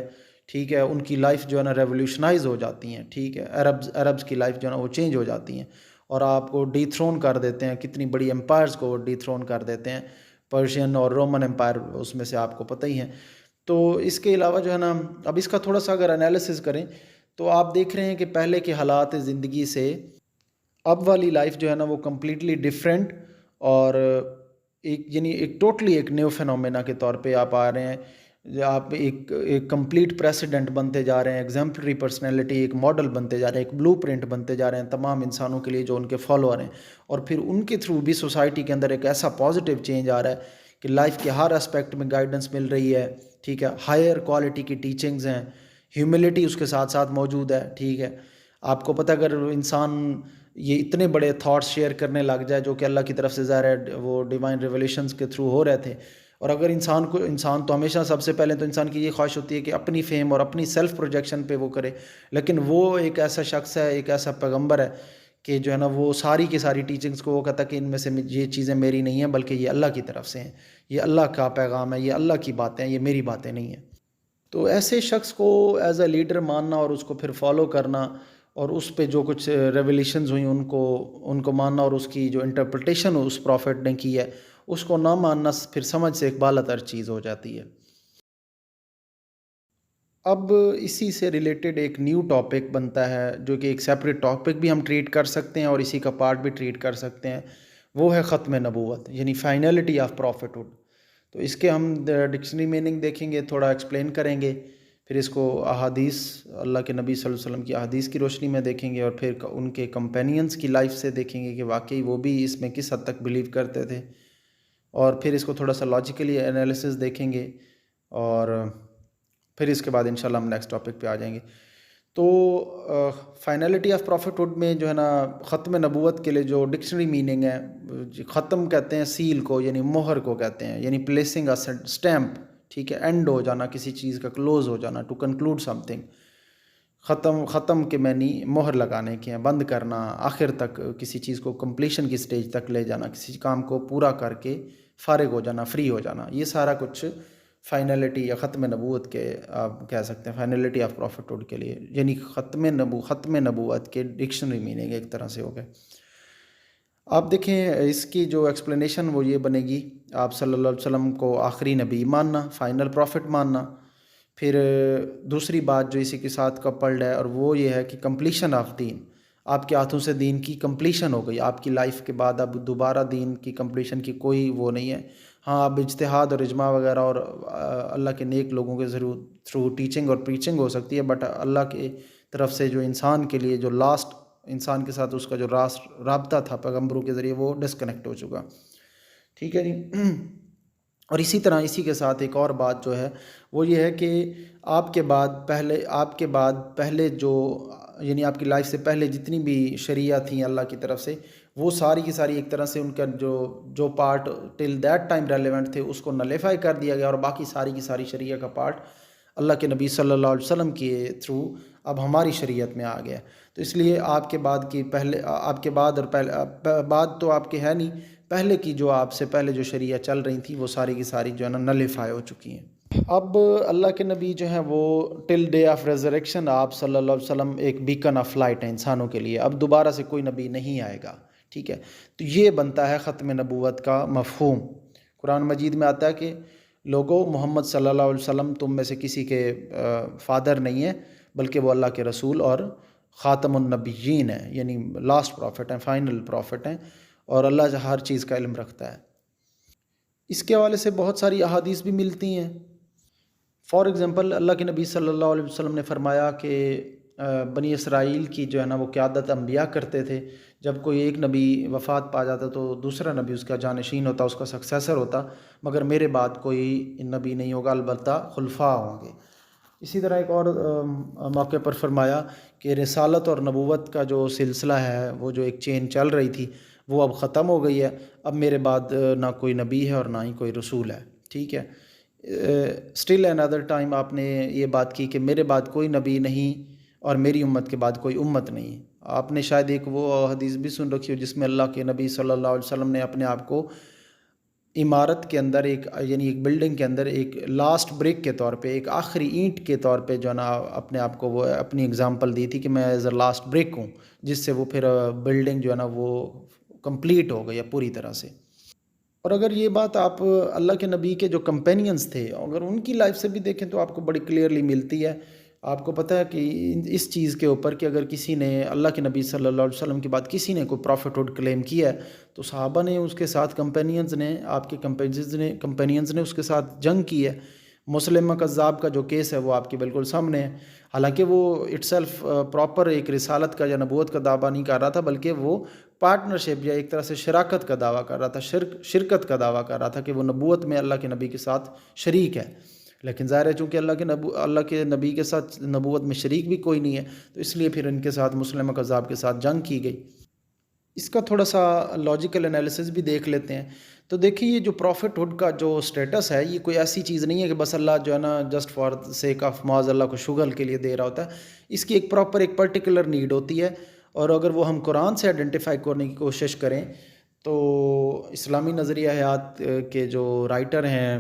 ٹھیک ہے۔ ان کی لائف جو ہے نا ریولیوشنائز ہو جاتی ہیں، ٹھیک ہے۔ عربز کی لائف جو ہے نا وہ چینج ہو جاتی ہیں، اور آپ کو ڈی تھرون کر دیتے ہیں، کتنی بڑی امپائرز کو ڈی تھرون کر دیتے ہیں، پرشین اور رومن امپائر اس میں سے آپ کو پتہ ہی ہیں۔ تو اس کے علاوہ جو ہے نا اب اس کا تھوڑا سا اگر انالیسس کریں تو آپ دیکھ رہے ہیں کہ پہلے کے حالات زندگی سے اب والی لائف جو ہے نا وہ کمپلیٹلی ڈیفرنٹ، اور ایک ٹوٹلی ایک نیو فینومینا کے طور پہ آپ آ رہے ہیں، آپ ایک کمپلیٹ پریسیڈنٹ بنتے جا رہے ہیں، ایگزمپلری پرسنالٹی، ایک ماڈل بنتے جا رہے ہیں، ایک بلو پرنٹ بنتے جا رہے ہیں تمام انسانوں کے لیے جو ان کے فالوور ہیں، اور پھر ان کے تھرو بھی سوسائٹی کے اندر ایک ایسا پازیٹیو چینج آ رہا ہے کہ لائف کے ہر اسپیکٹ میں گائیڈنس مل رہی ہے، ٹھیک ہے۔ ہائر کوالٹی کی ٹیچنگز ہیں، ہیوملٹی اس کے ساتھ ساتھ موجود ہے، ٹھیک ہے۔ آپ کو پتہ اگر انسان یہ اتنے بڑے تھاٹس شیئر کرنے لگ جائے جو کہ اللہ کی طرف سے ظاہر ہے وہ ڈیوائن ریولیشنز کے تھرو ہو رہے تھے، اور اگر انسان تو ہمیشہ سب سے پہلے تو انسان کی یہ خواہش ہوتی ہے کہ اپنی فیم اور اپنی سیلف پروجیکشن پہ وہ کرے، لیکن وہ ایک ایسا شخص ہے، ایک ایسا پیغمبر ہے کہ جو ہے نا وہ ساری کی ساری ٹیچنگز کو وہ کہتا ہے کہ ان میں سے یہ چیزیں میری نہیں ہیں بلکہ یہ اللہ کی طرف سے ہیں، یہ اللہ کا پیغام ہے، یہ اللہ کی باتیں ہیں، یہ میری باتیں نہیں ہیں۔ تو ایسے شخص کو ایز اے لیڈر ماننا اور اس کو پھر فالو کرنا، اور اس پہ جو کچھ ریولیشنز ہوئیں ان کو ماننا، اور اس کی جو انٹرپریٹیشن اس پروفٹ نے کی ہے اس کو نہ ماننا، پھر سمجھ سے ایک بالا تر چیز ہو جاتی ہے۔ اب اسی سے ریلیٹڈ ایک نیو ٹاپک بنتا ہے جو کہ ایک سیپریٹ ٹاپک بھی ہم ٹریٹ کر سکتے ہیں اور اسی کا پارٹ بھی ٹریٹ کر سکتے ہیں، وہ ہے ختم نبوت، یعنی فائنلٹی آف پروفٹ ہوڈ۔ تو اس کے ہم ڈکشنری میننگ دیکھیں گے، تھوڑا ایکسپلین کریں گے، پھر اس کو احادیث، اللہ کے نبی صلی اللہ علیہ وسلم کی احادیث کی روشنی میں دیکھیں گے، اور پھر ان کے کمپینینز کی لائف سے دیکھیں گے کہ واقعی وہ بھی اس میں کس حد تک بلیو کرتے تھے، اور پھر اس کو تھوڑا سا لاجیکلی انالیسس دیکھیں گے، اور پھر اس کے بعد انشاءاللہ ہم نیکسٹ ٹاپک پہ آ جائیں گے۔ تو فائنلٹی آف پروفٹ ہوڈ میں جو ہے نا ختم نبوت کے لیے جو ڈکشنری میننگ ہے، ختم کہتے ہیں سیل کو، یعنی مہر کو کہتے ہیں، یعنی پلیسنگ اے اسٹیمپ، ٹھیک ہے، اینڈ ہو جانا کسی چیز کا، کلوز ہو جانا، ٹو کنکلوڈ سم تھنگ۔ ختم کے معنی مہر لگانے کے ہیں، بند کرنا، آخر تک کسی چیز کو کمپلیشن کی سٹیج تک لے جانا، کسی کام کو پورا کر کے فارغ ہو جانا، فری ہو جانا، یہ سارا کچھ فائنلٹی یا ختم نبوت کے آپ کہہ سکتے ہیں، فائنلٹی آف پروفٹ ہوڈ کے لیے، یعنی ختم نبوت کے ڈکشنری میننگ ایک طرح سے ہو گئے۔ آپ دیکھیں اس کی جو ایکسپلینیشن وہ یہ بنے گی، آپ صلی اللہ علیہ وسلم کو آخری نبی ماننا، فائنل پروفٹ ماننا۔ پھر دوسری بات جو اسی کے ساتھ کپلڈ ہے، اور وہ یہ ہے کہ کمپلیشن آف دین، آپ کے ہاتھوں سے دین کی کمپلیشن ہو گئی، آپ کی لائف کے بعد اب دوبارہ دین کی کمپلیشن کی کوئی وہ نہیں ہے، ہاں اب اجتہاد اور اجماع وغیرہ اور اللہ کے نیک لوگوں کے تھرو ٹیچنگ اور پریچنگ ہو سکتی ہے، بٹ اللہ کی طرف سے جو انسان کے لیے جو لاسٹ انسان کے ساتھ اس کا جو رابطہ تھا پیغمبروں کے ذریعے وہ ڈسکنیکٹ ہو چکا. ٹھیک ہے جی. اور اسی طرح اسی کے ساتھ ایک اور بات جو ہے وہ یہ ہے کہ آپ کے بعد پہلے جو یعنی آپ کی لائف سے پہلے جتنی بھی شریعہ تھیں اللہ کی طرف سے، وہ ساری کی ساری ایک طرح سے ان کا جو part till that time relevant تھے اس کو نلیفائی کر دیا گیا، اور باقی ساری کی ساری شریعہ کا پارٹ اللہ کے نبی صلی اللہ علیہ وسلم کے تھرو اب ہماری شریعت میں آ گیا. تو اس لیے آپ کے بعد اور بعد تو آپ کے ہے نہیں، پہلے کی جو آپ سے پہلے جو شریعہ چل رہی تھی وہ ساری کی ساری جو ہے نا نلیفائی ہو چکی ہیں. اب اللہ کے نبی جو ہیں وہ ٹل ڈے آف ریزریکشن آپ صلی اللہ علیہ وسلم ایک بیکن آف لائٹ ہے انسانوں کے لیے. اب دوبارہ سے کوئی نبی نہیں آئے گا. ٹھیک ہے. تو یہ بنتا ہے ختم نبوت کا مفہوم. قرآن مجید میں آتا ہے کہ لوگوں، محمد صلی اللہ علیہ وسلم تم میں سے کسی کے فادر نہیں ہے، بلکہ وہ اللہ کے رسول اور خاتم النبیین ہیں، یعنی لاسٹ پروفٹ ہیں، فائنل پروفٹ ہیں، اور اللہ ہر چیز کا علم رکھتا ہے. اس کے حوالے سے بہت ساری احادیث بھی ملتی ہیں. فار ایگزامپل اللہ کے نبی صلی اللہ علیہ وسلم نے فرمایا کہ بنی اسرائیل کی جو ہے نا وہ قیادت انبیاء کرتے تھے. جب کوئی ایک نبی وفات پا جاتا تو دوسرا نبی اس کا جانشین ہوتا، اس کا سکسیسر ہوتا، مگر میرے بعد کوئی نبی نہیں ہوگا، البتہ خلفاء ہوں گے. اسی طرح ایک اور موقع پر فرمایا کہ رسالت اور نبوت کا جو سلسلہ ہے، وہ جو ایک چین چل رہی تھی وہ اب ختم ہو گئی ہے. اب میرے بعد نہ کوئی نبی ہے اور نہ ہی کوئی رسول ہے. ٹھیک ہے. اسٹل another ٹائم آپ نے یہ بات کی کہ میرے بعد کوئی نبی نہیں اور میری امت کے بعد کوئی امت نہیں. آپ نے شاید ایک وہ حدیث بھی سن رکھی ہو جس میں اللہ کے نبی صلی اللہ علیہ وسلم نے اپنے آپ کو عمارت کے اندر یعنی ایک بلڈنگ کے اندر ایک لاسٹ بریک کے طور پہ، ایک آخری اینٹ کے طور پہ جو ہے نا اپنے آپ کو وہ اپنی اگزامپل دی تھی کہ میں ایز اے لاسٹ بریک ہوں، جس سے وہ پھر بلڈنگ جو ہے نا وہ کمپلیٹ ہو گئی ہے پوری طرح سے. اور اگر یہ بات آپ اللہ کے نبی کے جو کمپینینز تھے اگر ان کی لائف سے بھی دیکھیں تو آپ کو بڑی کلیئرلی ملتی ہے. آپ کو پتہ ہے کہ اس چیز کے اوپر کہ اگر کسی نے اللہ کے نبی صلی اللہ علیہ وسلم کے بعد کسی نے کوئی پروفٹہڈ کلیم کیا ہے تو صحابہ نے اس کے ساتھ کمپینینز نے آپ کے کمپینینز نے اس کے ساتھ جنگ کی ہے. مسلمہ کذاب کا جو کیس ہے وہ آپ کے بالکل سامنے ہے. حالانکہ وہ اٹ سیلف پراپر ایک رسالت کا یا نبوت کا دعویٰ نہیں کر رہا تھا، بلکہ وہ پارٹنرشپ یا ایک طرح سے شراکت کا دعویٰ کر رہا تھا، شرکت کا دعویٰ کر رہا تھا کہ وہ نبوت میں اللہ کے نبی کے ساتھ شریک ہے. لیکن ظاہر ہے چونکہ اللہ کے نبی کے ساتھ نبوت میں شریک بھی کوئی نہیں ہے، تو اس لیے پھر ان کے ساتھ مسلمہ کذاب کے ساتھ جنگ کی گئی. اس کا تھوڑا سا لاجیکل انالیسس بھی دیکھ لیتے ہیں. تو دیکھیے یہ جو پروفٹ کا جو سٹیٹس ہے یہ کوئی ایسی چیز نہیں ہے کہ بس اللہ جو ہے نا جسٹ فار سیک آف معاذ اللہ کو شغل کے لیے دے رہا ہوتا ہے. اس کی ایک پراپر ایک پرٹیکولر نیڈ ہوتی ہے، اور اگر وہ ہم قرآن سے آئیڈینٹیفائی کرنے کی کوشش کریں تو اسلامی نظریہ حیات کے جو رائٹر ہیں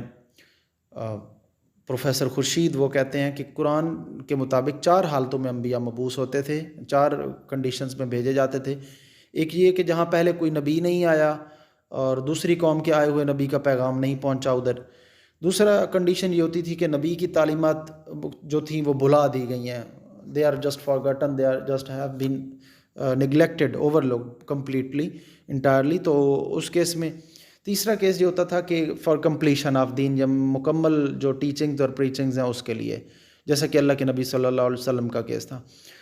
پروفیسر خورشید، وہ کہتے ہیں کہ قرآن کے مطابق 4 حالتوں میں انبیاء مبعوث ہوتے تھے، 4 کنڈیشنز میں بھیجے جاتے تھے. ایک یہ کہ جہاں پہلے کوئی نبی نہیں آیا اور دوسری قوم کے آئے ہوئے نبی کا پیغام نہیں پہنچا ادھر. دوسرا کنڈیشن یہ ہوتی تھی کہ نبی کی تعلیمات جو تھیں وہ بھلا دی گئی ہیں، they are just forgotten, they are just have been neglected, overlook completely entirely. تو اس کیس میں تیسرا کیس یہ ہوتا تھا کہ فار کمپلیشن آف دین، جب مکمل جو ٹیچنگز اور پریچنگز ہیں اس کے لیے، جیسا کہ اللہ کے نبی صلی اللہ علیہ وسلم کا کیس تھا.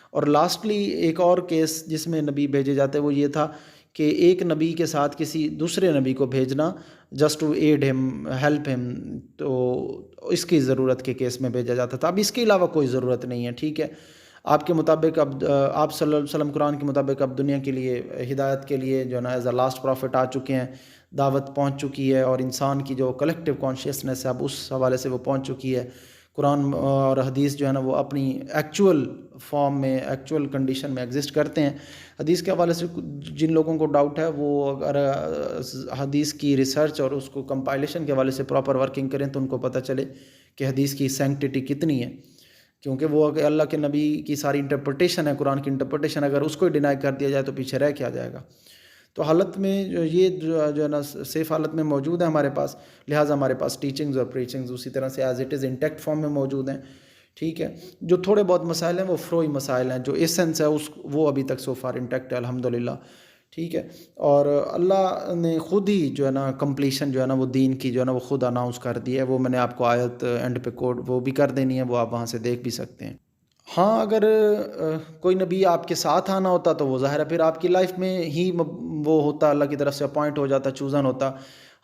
اور لاسٹلی ایک اور کیس جس میں نبی بھیجے جاتے وہ یہ تھا کہ ایک نبی کے ساتھ کسی دوسرے نبی کو بھیجنا جسٹ ٹو ایڈ ہم، ہیلپ ہم، تو اس کی ضرورت کے کیس میں بھیجا جاتا تھا. اب اس کے علاوہ کوئی ضرورت نہیں ہے. ٹھیک ہے. آپ کے مطابق اب آپ صلی اللہ علیہ وسلم قرآن کے مطابق اب دنیا کے لیے ہدایت کے لیے جو ہے نا ایز اے لاسٹ پروفٹ آ چکے ہیں، دعوت پہنچ چکی ہے، اور انسان کی جو کلیکٹیو کانشیسنیس ہے اب اس حوالے سے وہ پہنچ چکی ہے. قرآن اور حدیث جو ہے نا وہ اپنی ایکچول فارم میں، ایکچول کنڈیشن میں ایگزسٹ کرتے ہیں. حدیث کے حوالے سے جن لوگوں کو ڈاؤٹ ہے وہ اگر حدیث کی ریسرچ اور اس کو کمپائلیشن کے حوالے سے پراپر ورکنگ کریں تو ان کو پتہ چلے کہ حدیث کی سینکٹیٹی کتنی ہے. کیونکہ وہ اگر اللہ کے نبی کی ساری انٹرپریٹیشن ہے، قرآن کی انٹرپریٹیشن، اگر اس کو ہی ڈینائی کر دیا جائے تو پیچھے رہ کیا جائے گا. تو حالت میں یہ جو ہے نا سیف حالت میں موجود ہے ہمارے پاس، لہٰذا ہمارے پاس ٹیچنگز اور پریچنگز اسی طرح سے as it is intact form میں موجود ہیں. ٹھیک ہے. جو تھوڑے بہت مسائل ہیں وہ فروئی مسائل ہیں، جو ایسنس ہے وہ ابھی تک سو فار انٹیکٹ ہے الحمدللہ. ٹھیک ہے، اور اللہ نے خود ہی جو ہے نا کمپلیشن جو ہے نا وہ دین کی جو ہے نا وہ خود اناؤنس کر دی ہے. وہ میں نے آپ کو آیت اینڈ پہ کوڈ وہ بھی کر دینی ہے، وہ آپ وہاں سے دیکھ بھی سکتے ہیں. ہاں، اگر کوئی نبی آپ کے ساتھ آنا ہوتا تو وہ ظاہر ہے پھر آپ کی لائف میں ہی وہ ہوتا، اللہ کی طرف سے اپوائنٹ ہو جاتا، چوزن ہوتا.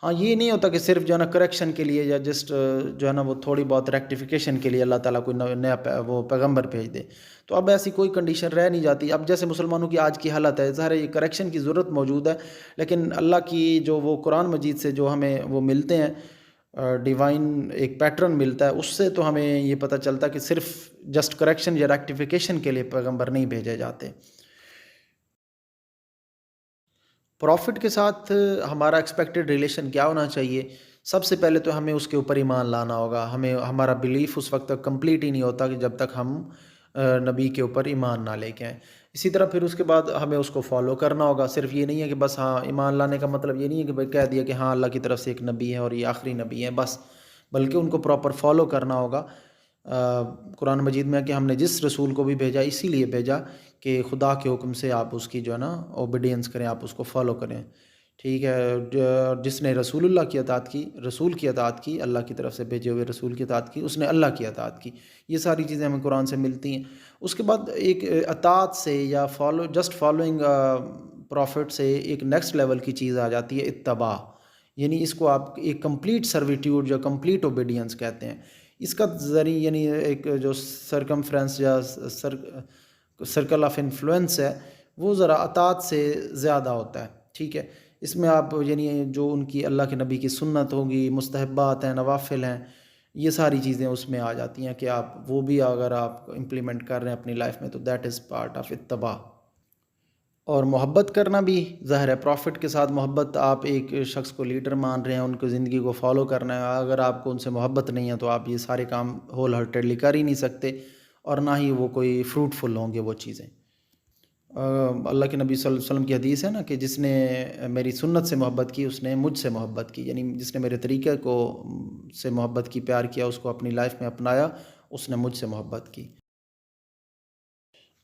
ہاں، یہ نہیں ہوتا کہ صرف جو ہے نا کریکشن کے لیے یا جسٹ جو ہے نا وہ تھوڑی بہت ریکٹیفیکیشن کے لیے اللہ تعالیٰ کوئی نیا وہ پیغمبر بھیج دے. تو اب ایسی کوئی کنڈیشن رہ نہیں جاتی. اب جیسے مسلمانوں کی آج کی حالت ہے، ظاہر ہے یہ کریکشن کی ضرورت موجود ہے، لیکن اللہ کی جو وہ قرآن مجید سے جو ہمیں وہ ملتے ہیں ڈیوائن ایک پیٹرن ملتا ہے، اس سے تو ہمیں یہ پتہ چلتا ہے کہ صرف جسٹ کریکشن یا ریکٹیفیکیشن کے لیے پیغمبر نہیں بھیجے جاتے. پروفٹ کے ساتھ ہمارا ایکسپیکٹڈ ریلیشن کیا ہونا چاہیے؟ سب سے پہلے تو ہمیں اس کے اوپر ایمان لانا ہوگا. ہمارا بلیف اس وقت تک کمپلیٹ ہی نہیں ہوتا کہ جب تک ہم نبی کے اوپر ایمان نہ لے کے آئیں. اسی طرح پھر اس کے بعد ہمیں اس کو فالو کرنا ہوگا. صرف یہ نہیں ہے کہ بس ہاں ایمان لانے کا مطلب یہ نہیں ہے کہ بھائی کہہ دیا کہ ہاں اللہ کی طرف سے ایک نبی ہے اور یہ آخری نبی ہے بس، بلکہ ان کو پراپر فالو کرنا ہوگا. قرآن مجید میں ہے کہ ہم نے جس رسول کو بھی بھیجا اسی لیے بھیجا کہ خدا کے حکم سے آپ اس کی جو ہے نا اوبیڈینس کریں، آپ اس کو فالو کریں. ٹھیک ہے، جس نے رسول اللہ کی اطاعت کی، رسول کی اطاعت کی، اللہ کی طرف سے بھیجے ہوئے رسول کی اطاعت کی، اس نے اللہ کی اطاعت کی. یہ ساری چیزیں ہمیں قرآن سے ملتی ہیں. اس کے بعد ایک اطاعت سے یا جسٹ فالوئنگ پروفٹ سے ایک نیکسٹ لیول کی چیز آ جاتی ہے اتباع. یعنی اس کو آپ ایک کمپلیٹ سرویٹیوڈ یا کمپلیٹ اوبیڈینس کہتے ہیں. اس کا ذریعہ یعنی ایک جو سرکمفرنس یا سرکل آف انفلوئنس ہے وہ ذرا اطاعت سے زیادہ ہوتا ہے. ٹھیک ہے، اس میں آپ یعنی جو ان کی اللہ کے نبی کی سنت ہوگی، مستحبات ہیں، نوافل ہیں، یہ ساری چیزیں اس میں آ جاتی ہیں کہ آپ وہ بھی اگر آپ امپلیمنٹ کر رہے ہیں اپنی لائف میں تو دیٹ از پارٹ آف اتباع. اور محبت کرنا بھی ظاہر ہے، پروفٹ کے ساتھ محبت، آپ ایک شخص کو لیڈر مان رہے ہیں، ان کی زندگی کو فالو کرنا ہے، اگر آپ کو ان سے محبت نہیں ہے تو آپ یہ سارے کام ہول ہارٹیڈلی کر ہی نہیں سکتے، اور نہ ہی وہ کوئی فروٹفل ہوں گے وہ چیزیں. اللہ کے نبی صلی اللہ علیہ وسلم کی حدیث ہے نا کہ جس نے میری سنت سے محبت کی اس نے مجھ سے محبت کی. یعنی جس نے میرے طریقے کو سے محبت کی، پیار کیا، اس کو اپنی لائف میں اپنایا، اس نے مجھ سے محبت کی.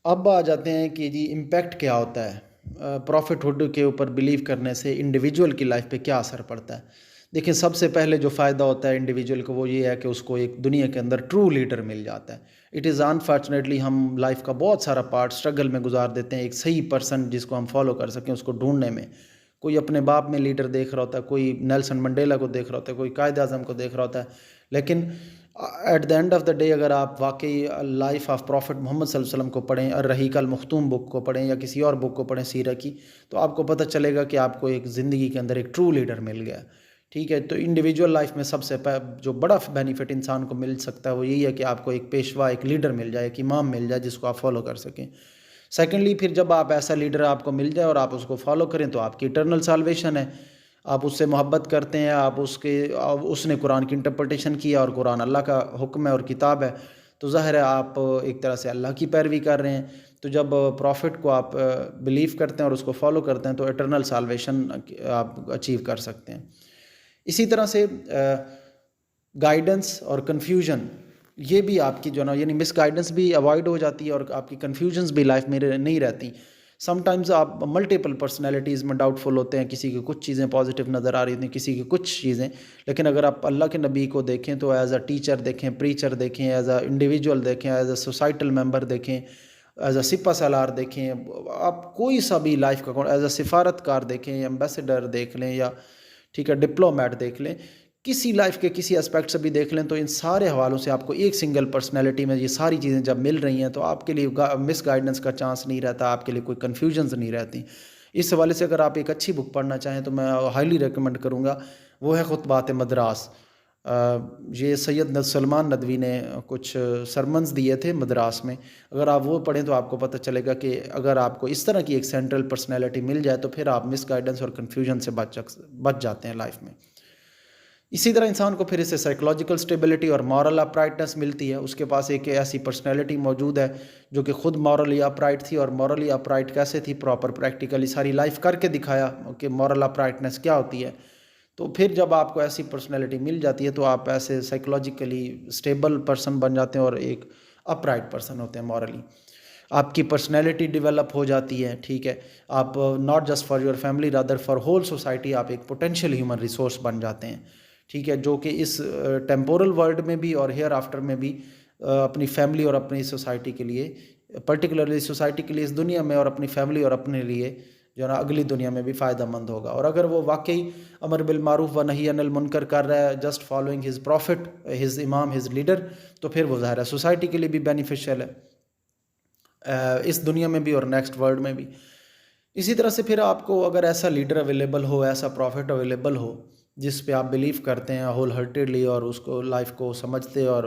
اب آ جاتے ہیں کہ جی امپیکٹ کیا ہوتا ہے پروفٹ ہوڈ کے اوپر بلیو کرنے سے انڈیویجول کی لائف پہ کیا اثر پڑتا ہے. دیکھیں، سب سے پہلے جو فائدہ ہوتا ہے انڈیویجول کو وہ یہ ہے کہ اس کو ایک دنیا کے اندر ٹرو لیڈر مل جاتا ہے. اٹ از انفارچونیٹلی ہم لائف کا بہت سارا پارٹ اسٹرگل میں گزار دیتے ہیں ایک صحیح پرسن جس کو ہم فالو کر سکیں اس کو ڈھونڈنے میں. کوئی اپنے باپ میں لیڈر دیکھ رہا ہوتا ہے، کوئی نیلسن منڈیلا کو دیکھ رہا ہوتا ہے، کوئی قائد اعظم کو دیکھ رہا ہوتا ہے، لیکن at the end of the day اگر آپ واقعی لائف آف پروفٹ محمد صلی اللہ علیہ وسلم کو پڑھیں، الرحیق المختوم بک کو پڑھیں یا کسی اور بک کو پڑھیں سیرہ کی، تو آپ کو پتہ چلے گا کہ آپ کو ایک زندگی کے اندر ایک ٹرو لیڈر مل گیا. ٹھیک ہے، تو انڈیویجول لائف میں سب سے جو بڑا بینیفٹ انسان کو مل سکتا ہے وہ یہی ہے کہ آپ کو ایک پیشوا، ایک لیڈر مل جائے، ایک امام مل جائے جس کو آپ فالو کر سکیں. سیکنڈلی، پھر جب آپ ایسا لیڈر آپ کو مل جائے اور آپ اس کو فالو کریں تو آپ کی اٹرنل سالویشن ہے. آپ اس سے محبت کرتے ہیں، اس نے قرآن کی انٹرپریٹیشن کیا اور قرآن اللہ کا حکم ہے اور کتاب ہے، تو ظاہر ہے آپ ایک طرح سے اللہ کی پیروی کر رہے ہیں. تو جب پروفٹ کو آپ بلیو کرتے ہیں اور اس کو فالو کرتے ہیں تو اٹرنل سالویشن آپ اچیو کر سکتے ہیں. اسی طرح سے گائیڈنس اور کنفیوژن، یہ بھی آپ کی جو نا یعنی مس گائیڈنس بھی اوائڈ ہو جاتی ہے اور آپ کی کنفیوژنس بھی لائف میں نہیں رہتی. سم ٹائمز آپ ملٹیپل پرسنالٹیز میں ڈاؤٹ فل ہوتے ہیں، کسی کی کچھ چیزیں پازیٹیو نظر آ رہی ہوتی ہیں، کسی کی کچھ چیزیں، لیکن اگر آپ اللہ کے نبی کو دیکھیں تو ایز اے ٹیچر دیکھیں، پریچر دیکھیں، ایز اے انڈیویجول دیکھیں، ایز اے سوسائٹل ممبر دیکھیں، ایز اے سپہ سالار دیکھیں، آپ کوئی سا بھی لائف کا ایز اے سفارت کار دیکھیں یا ایمبیسڈر دیکھ لیں یا ٹھیک ہے ڈپلومیٹ دیکھ لیں، کسی لائف کے کسی اسپیکٹ سے بھی دیکھ لیں، تو ان سارے حوالوں سے آپ کو ایک سنگل پرسنالٹی میں یہ ساری چیزیں جب مل رہی ہیں تو آپ کے لیے مس گائیڈنس کا چانس نہیں رہتا، آپ کے لیے کوئی کنفیوژنز نہیں رہتی. اس حوالے سے اگر آپ ایک اچھی بک پڑھنا چاہیں تو میں ہائیلی ریکمنڈ کروں گا، وہ ہے خطبات مدراس. یہ سید سلمان ندوی نے کچھ سرمنز دیے تھے مدراس میں، اگر آپ وہ پڑھیں تو آپ کو پتہ چلے گا کہ اگر آپ کو اس طرح کی ایک سینٹرل پرسنالٹی مل جائے تو پھر آپ مس گائیڈنس اور کنفیوژن سے بچ جاتے ہیں لائف میں. اسی طرح انسان کو پھر اس سے سائیکولوجیکل اسٹیبلٹی اور مورل اپرائٹنس ملتی ہے. اس کے پاس ایک ایسی پرسنالٹی موجود ہے جو کہ خود مورلی اپرائٹ تھی، اور مورلی اپرائٹ کیسے تھی، پراپر پریکٹیکلی ساری لائف کر کے دکھایا کہ مورل اپرائٹنس کیا ہوتی ہے. تو پھر جب آپ کو ایسی پرسنالٹی مل جاتی ہے تو آپ ایسے سائیکولوجیکلی اسٹیبل پرسن بن جاتے ہیں اور ایک اپرائٹ پرسن ہوتے ہیں مورلی. آپ کی پرسنالٹی ڈیولپ ہو جاتی ہے، ٹھیک ہے، آپ not just for your family rather for whole society آپ ایک پوٹینشیل ہیومن ریسورس بن جاتے ہیں، ٹھیک ہے، جو کہ اس ٹیمپورل ورلڈ میں بھی اور ہیئر آفٹر میں بھی اپنی فیملی اور اپنی سوسائٹی کے لیے، پرٹیکولرلی سوسائٹی کے لیے اس دنیا میں اور اپنی فیملی اور اپنے لیے جو ہے نا اگلی دنیا میں بھی فائدہ مند ہوگا۔ اور اگر وہ واقعی امر بالمعروف و نہی عن المنکر کر رہا ہے just following his prophet, his امام، ہز لیڈر، تو پھر وہ ظاہر ہے سوسائٹی کے لیے بھی بینیفیشیل ہے، اس دنیا میں بھی اور نیکسٹ ورلڈ میں بھی۔ اسی طرح سے پھر آپ کو اگر ایسا لیڈر اویلیبل ہو، ایسا پروفٹ اویلیبل ہو جس پہ آپ بلیو کرتے ہیں ہول ہارٹیڈلی اور اس کو لائف کو سمجھتے اور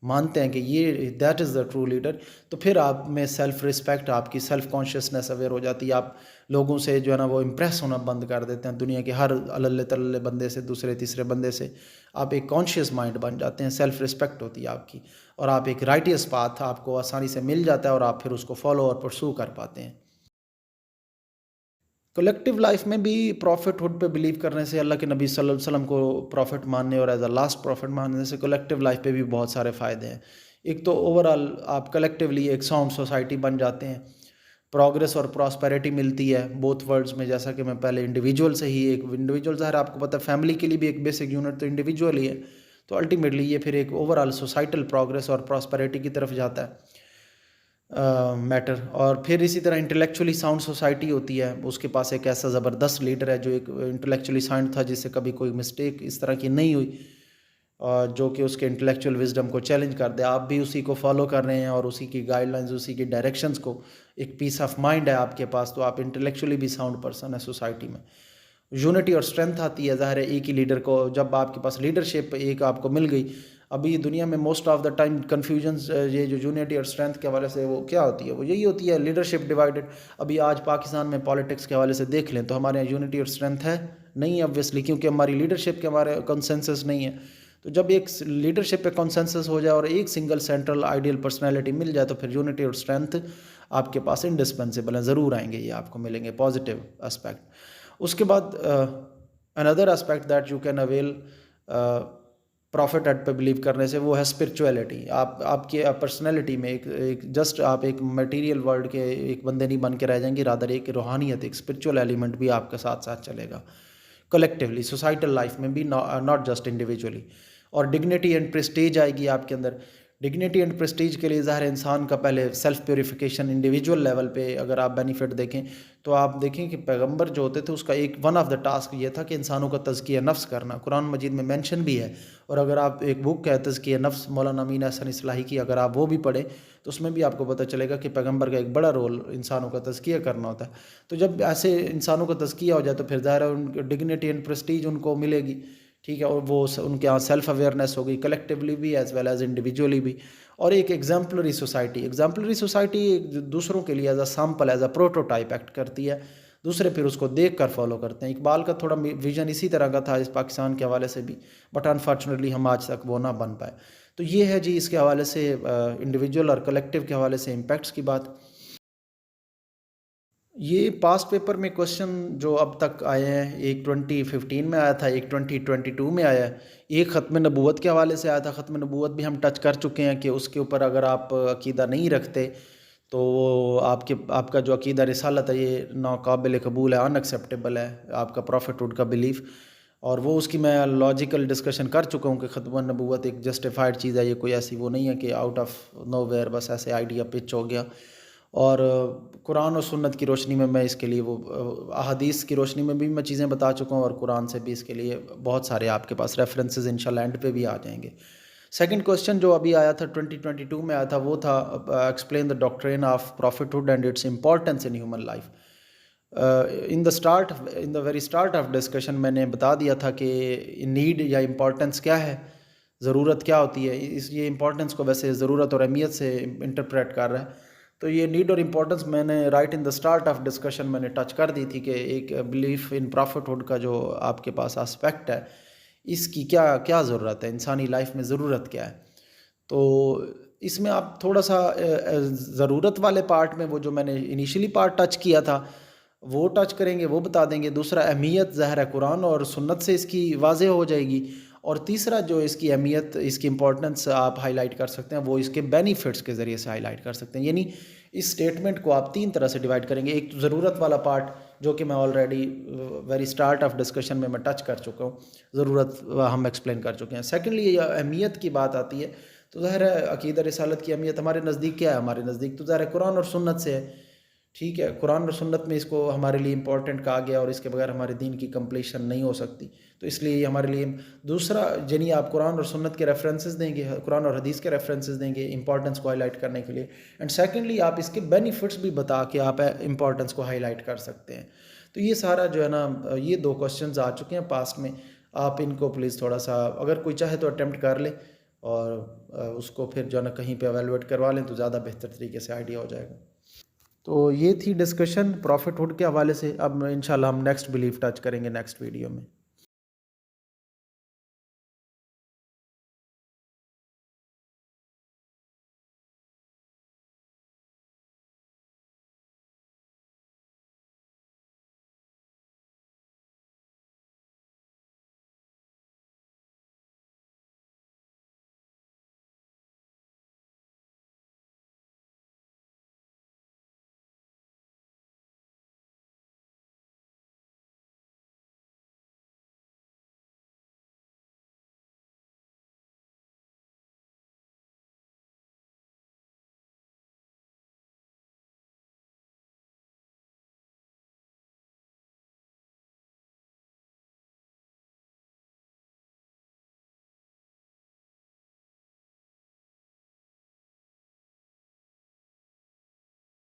مانتے ہیں کہ یہ that is the true leader, تو پھر آپ میں سیلف رسپیکٹ، آپ کی سیلف کانشیسنیس اویئر ہو جاتی ہے، آپ لوگوں سے جو ہے نا وہ امپریس ہونا بند کر دیتے ہیں، دنیا کے ہر اللہ تلل بندے سے، دوسرے تیسرے بندے سے آپ ایک کانشیس مائنڈ بن جاتے ہیں، سیلف رسپیکٹ ہوتی ہے آپ کی، اور آپ ایک رائٹیس پاتھ آپ کو آسانی سے مل جاتا ہے اور آپ پھر اس کو فالو اور پرسو کر پاتے ہیں۔ کلیکٹیو لائف میں بھی پروفٹ ہوڈ پہ بلیو کرنے سے، اللہ کے نبی صلی اللہ علیہ وسلم کو پروفٹ ماننے اور ایز اے لاسٹ پروفٹ ماننے سے کلیکٹیو لائف پہ بھی بہت سارے فائدے ہیں۔ ایک تو اوورآل آپ کلیکٹیولی ایک ساؤنڈ سوسائٹی بن جاتے ہیں، پروگریس اور پراسپیرٹی ملتی ہے بوتھ ورلڈز میں، جیسا کہ میں پہلے انڈیویجول سے ہی، ایک انڈیویجول ظاہر آپ کو پتہ ہے فیملی کے لیے بھی ایک بیسک یونٹ تو انڈیویجول ہی ہے، تو الٹیمیٹلی یہ پھر ایک اوورآل سوسائٹل پروگریس اور پراسپیرٹی کی طرف جاتا ہے میٹر۔ اور پھر اسی طرح انٹلیکچولی ساؤنڈ سوسائٹی ہوتی ہے، اس کے پاس ایک ایسا زبردست لیڈر ہے جو ایک انٹلیکچولی ساؤنڈ تھا، جس سے کبھی کوئی مسٹیک اس طرح کی نہیں ہوئی، اور جو کہ اس کے انٹلیکچوئل وزڈم کو چیلنج کر دے۔ آپ بھی اسی کو فالو کر رہے ہیں اور اسی کی گائیڈ لائنز، اسی کی ڈائریکشنز کو، ایک پیس آف مائنڈ ہے آپ کے پاس، تو آپ انٹلیکچولی بھی ساؤنڈ پرسن ہے سوسائٹی میں۔ یونٹی اور اسٹرینتھ آتی ہے، ظاہر ہے ایک ہی لیڈر کو جب آپ کے پاس لیڈرشپ ایک آپ کو مل گئی۔ ابھی دنیا میں most of the time confusions یہ جو یونٹی اور اسٹرینتھ کے حوالے سے وہ کیا ہوتی ہے، وہ یہی ہوتی ہے لیڈرشپ ڈیوائیڈڈ۔ ابھی آج پاکستان میں پالیٹکس کے حوالے سے دیکھ لیں تو ہمارے یہاں یونٹی اور اسٹرینتھ ہے نہیں، obviously، کیونکہ ہماری لیڈرشپ کے ہمارے کنسنسس نہیں ہے۔ تو جب ایک لیڈرشپ پہ کنسنسس ہو جائے اور ایک سنگل سینٹرل آئیڈیل پرسنالٹی مل جائے تو پھر یونٹی اور اسٹرینتھ آپ کے پاس انڈسپینسیبل ہیں، ضرور آئیں گے، یہ آپ کو ملیں گے پازیٹیو اسپیکٹ۔ اس کے بعد another aspect that you can avail prophethood پہ بلیو کرنے سے، وہ ہے اسپرچویلٹی۔ آپ کی پرسنالٹی میں ایک جسٹ آپ ایک میٹیریل ورلڈ کے ایک بندے نہیں بن کے رہ جائیں گے، رادر ایک روحانیت، ایک اسپرچول ایلیمنٹ بھی آپ کے ساتھ ساتھ چلے گا کلیکٹیولی سوسائٹل لائف میں بھی، ناٹ جسٹ انڈیویجولی۔ اور ڈگنیٹی اینڈ پریسٹیج آئے گی آپ کے اندر۔ ڈگنیٹی اینڈ پریسٹیج کے لیے ظاہر انسان کا پہلے سیلف پیوریفیکیشن انڈیویجول لیول پہ اگر آپ بینیفٹ دیکھیں تو آپ دیکھیں کہ پیغمبر جو ہوتے تھے اس کا ایک ون آف دا ٹاسک یہ تھا کہ انسانوں کا تزکیہ نفس کرنا، قرآن مجید میں مینشن بھی ہے، اور اگر آپ ایک بک ہے تزکیہ نفس مولانا امین احسن اصلاحی کی، اگر آپ وہ بھی پڑھیں تو اس میں بھی آپ کو پتہ چلے گا کہ پیغمبر کا ایک بڑا رول انسانوں کا تزکیہ کرنا ہوتا ہے۔ تو جب ایسے انسانوں کا تزکیہ ہو جائے تو پھر ظاہر ہے ان کی ڈگنیٹی اینڈ پریسٹیج ان کو ملے گی، ٹھیک ہے، اور وہ ان کے یہاں سیلف اویئرنیس ہوگی کلیکٹیولی بھی ایز ویل ایز انڈیویجولی بھی۔ اور ایک ایگزامپلری سوسائٹی دوسروں کے لیے as a sample, as a prototype act کرتی ہے، دوسرے پھر اس کو دیکھ کر فالو کرتے ہیں۔ اقبال کا تھوڑا ویژن اسی طرح کا تھا اس پاکستان کے حوالے سے بھی، بٹ انفارچونیٹلی ہم آج تک وہ نہ بن پائے۔ تو یہ ہے جی اس کے حوالے سے انڈیویجول اور کلیکٹیو کے حوالے سے امپیکٹس کی بات۔ یہ پاسٹ پیپر میں کوشچن جو اب تک آئے ہیں، ایک 2015 میں آیا تھا، ایک 2022 میں آیا ہے، ایک ختم نبوت کے حوالے سے آیا تھا۔ ختم نبوت بھی ہم ٹچ کر چکے ہیں کہ اس کے اوپر اگر آپ عقیدہ نہیں رکھتے تو آپ کا جو عقیدہ رسالت ہے یہ ناقابل قبول ہے، ان ایکسیپٹیبل ہے، آپ کا پروفٹ ہوڈ کا بلیف، اور وہ اس کی میں لاجیکل ڈسکشن کر چکا ہوں کہ ختم نبوت ایک جسٹیفائڈ چیز ہے، یہ کوئی ایسی وہ نہیں ہے کہ آؤٹ آف نو ویئر بس ایسے آئیڈیا پچ ہو گیا۔ اور قرآن و سنت کی روشنی میں اس کے لیے وہ احادیث کی روشنی میں بھی میں چیزیں بتا چکا ہوں، اور قرآن سے بھی اس کے لیے بہت سارے آپ کے پاس ریفرنسز انشاءاللہ اینڈ پہ بھی آ جائیں گے۔ سیکنڈ کوسچن جو ابھی آیا تھا 2022 میں آیا تھا، وہ تھا explain the doctrine of prophethood and its importance in human life. In the very start of discussion میں نے بتا دیا تھا کہ نیڈ یا امپورٹنس کیا ہے، ضرورت کیا ہوتی ہے۔ یہ امپورٹنس کو ویسے ضرورت اور اہمیت سے انٹرپریٹ کر رہا ہے، تو یہ نیڈ اور امپورٹنس میں نے right in the start of discussion میں نے ٹچ کر دی تھی کہ ایک بلیف ان پروفٹ ہوڈ کا جو آپ کے پاس اسپیکٹ ہے، اس کی کیا ضرورت ہے، انسانی لائف میں ضرورت کیا ہے۔ تو اس میں آپ تھوڑا سا ضرورت والے پارٹ میں وہ جو میں نے انیشلی پارٹ ٹچ کیا تھا وہ ٹچ کریں گے، وہ بتا دیں گے۔ دوسرا اہمیت ظاہر ہے قرآن اور سنت سے اس کی واضح ہو جائے گی، اور تیسرا جو اس کی اہمیت، اس کی امپورٹنس آپ ہائی لائٹ کر سکتے ہیں وہ اس کے بینیفٹس کے ذریعے سے ہائی لائٹ کر سکتے ہیں. یعنی اس اسٹیٹمنٹ کو آپ 3 طرح سے ڈیوائڈ کریں گے. ایک تو ضرورت والا پارٹ جو کہ میں already very start of discussion میں ٹچ کر چکا ہوں، ضرورت ہم ایکسپلین کر چکے ہیں. سیکنڈلی یہ اہمیت کی بات آتی ہے تو ظاہر ہے عقیدہ رسالت کی اہمیت ہمارے نزدیک کیا ہے؟ ہمارے نزدیک تو ظاہر ہے قرآن اور سنت سے ہے. ٹھیک ہے، قرآن اور سنت میں اس کو ہمارے لیے امپورٹنٹ کہا گیا اور اس کے بغیر ہمارے دین کی کمپلیشن نہیں ہو سکتی. تو اس لیے یہ ہمارے لیے دوسرا، یعنی آپ قرآن اور سنت کے ریفرنسز دیں گے، قرآن اور حدیث کے ریفرنسز دیں گے امپورٹنس کو ہائی لائٹ کرنے کے لیے. اینڈ سیکنڈلی آپ اس کے بینیفٹس بھی بتا کے آپ امپورٹنس کو ہائی لائٹ کر سکتے ہیں. تو یہ سارا جو ہے نا، یہ 2 کوشچنز آ چکے ہیں پاسٹ میں. آپ ان کو پلیز تھوڑا سا اگر کوئی چاہے تو اٹیمپٹ کر لیں اور اس کو پھر جو ہے نا کہیں پہ ایویلویٹ کروا لیں تو زیادہ بہتر طریقے سے آئیڈیا ہو جائے گا. تو یہ تھی ڈسکشن پروفٹ ہوڈ کے حوالے سے. اب انشاءاللہ ہم نیکسٹ بلیف ٹچ کریں گے نیکسٹ ویڈیو میں.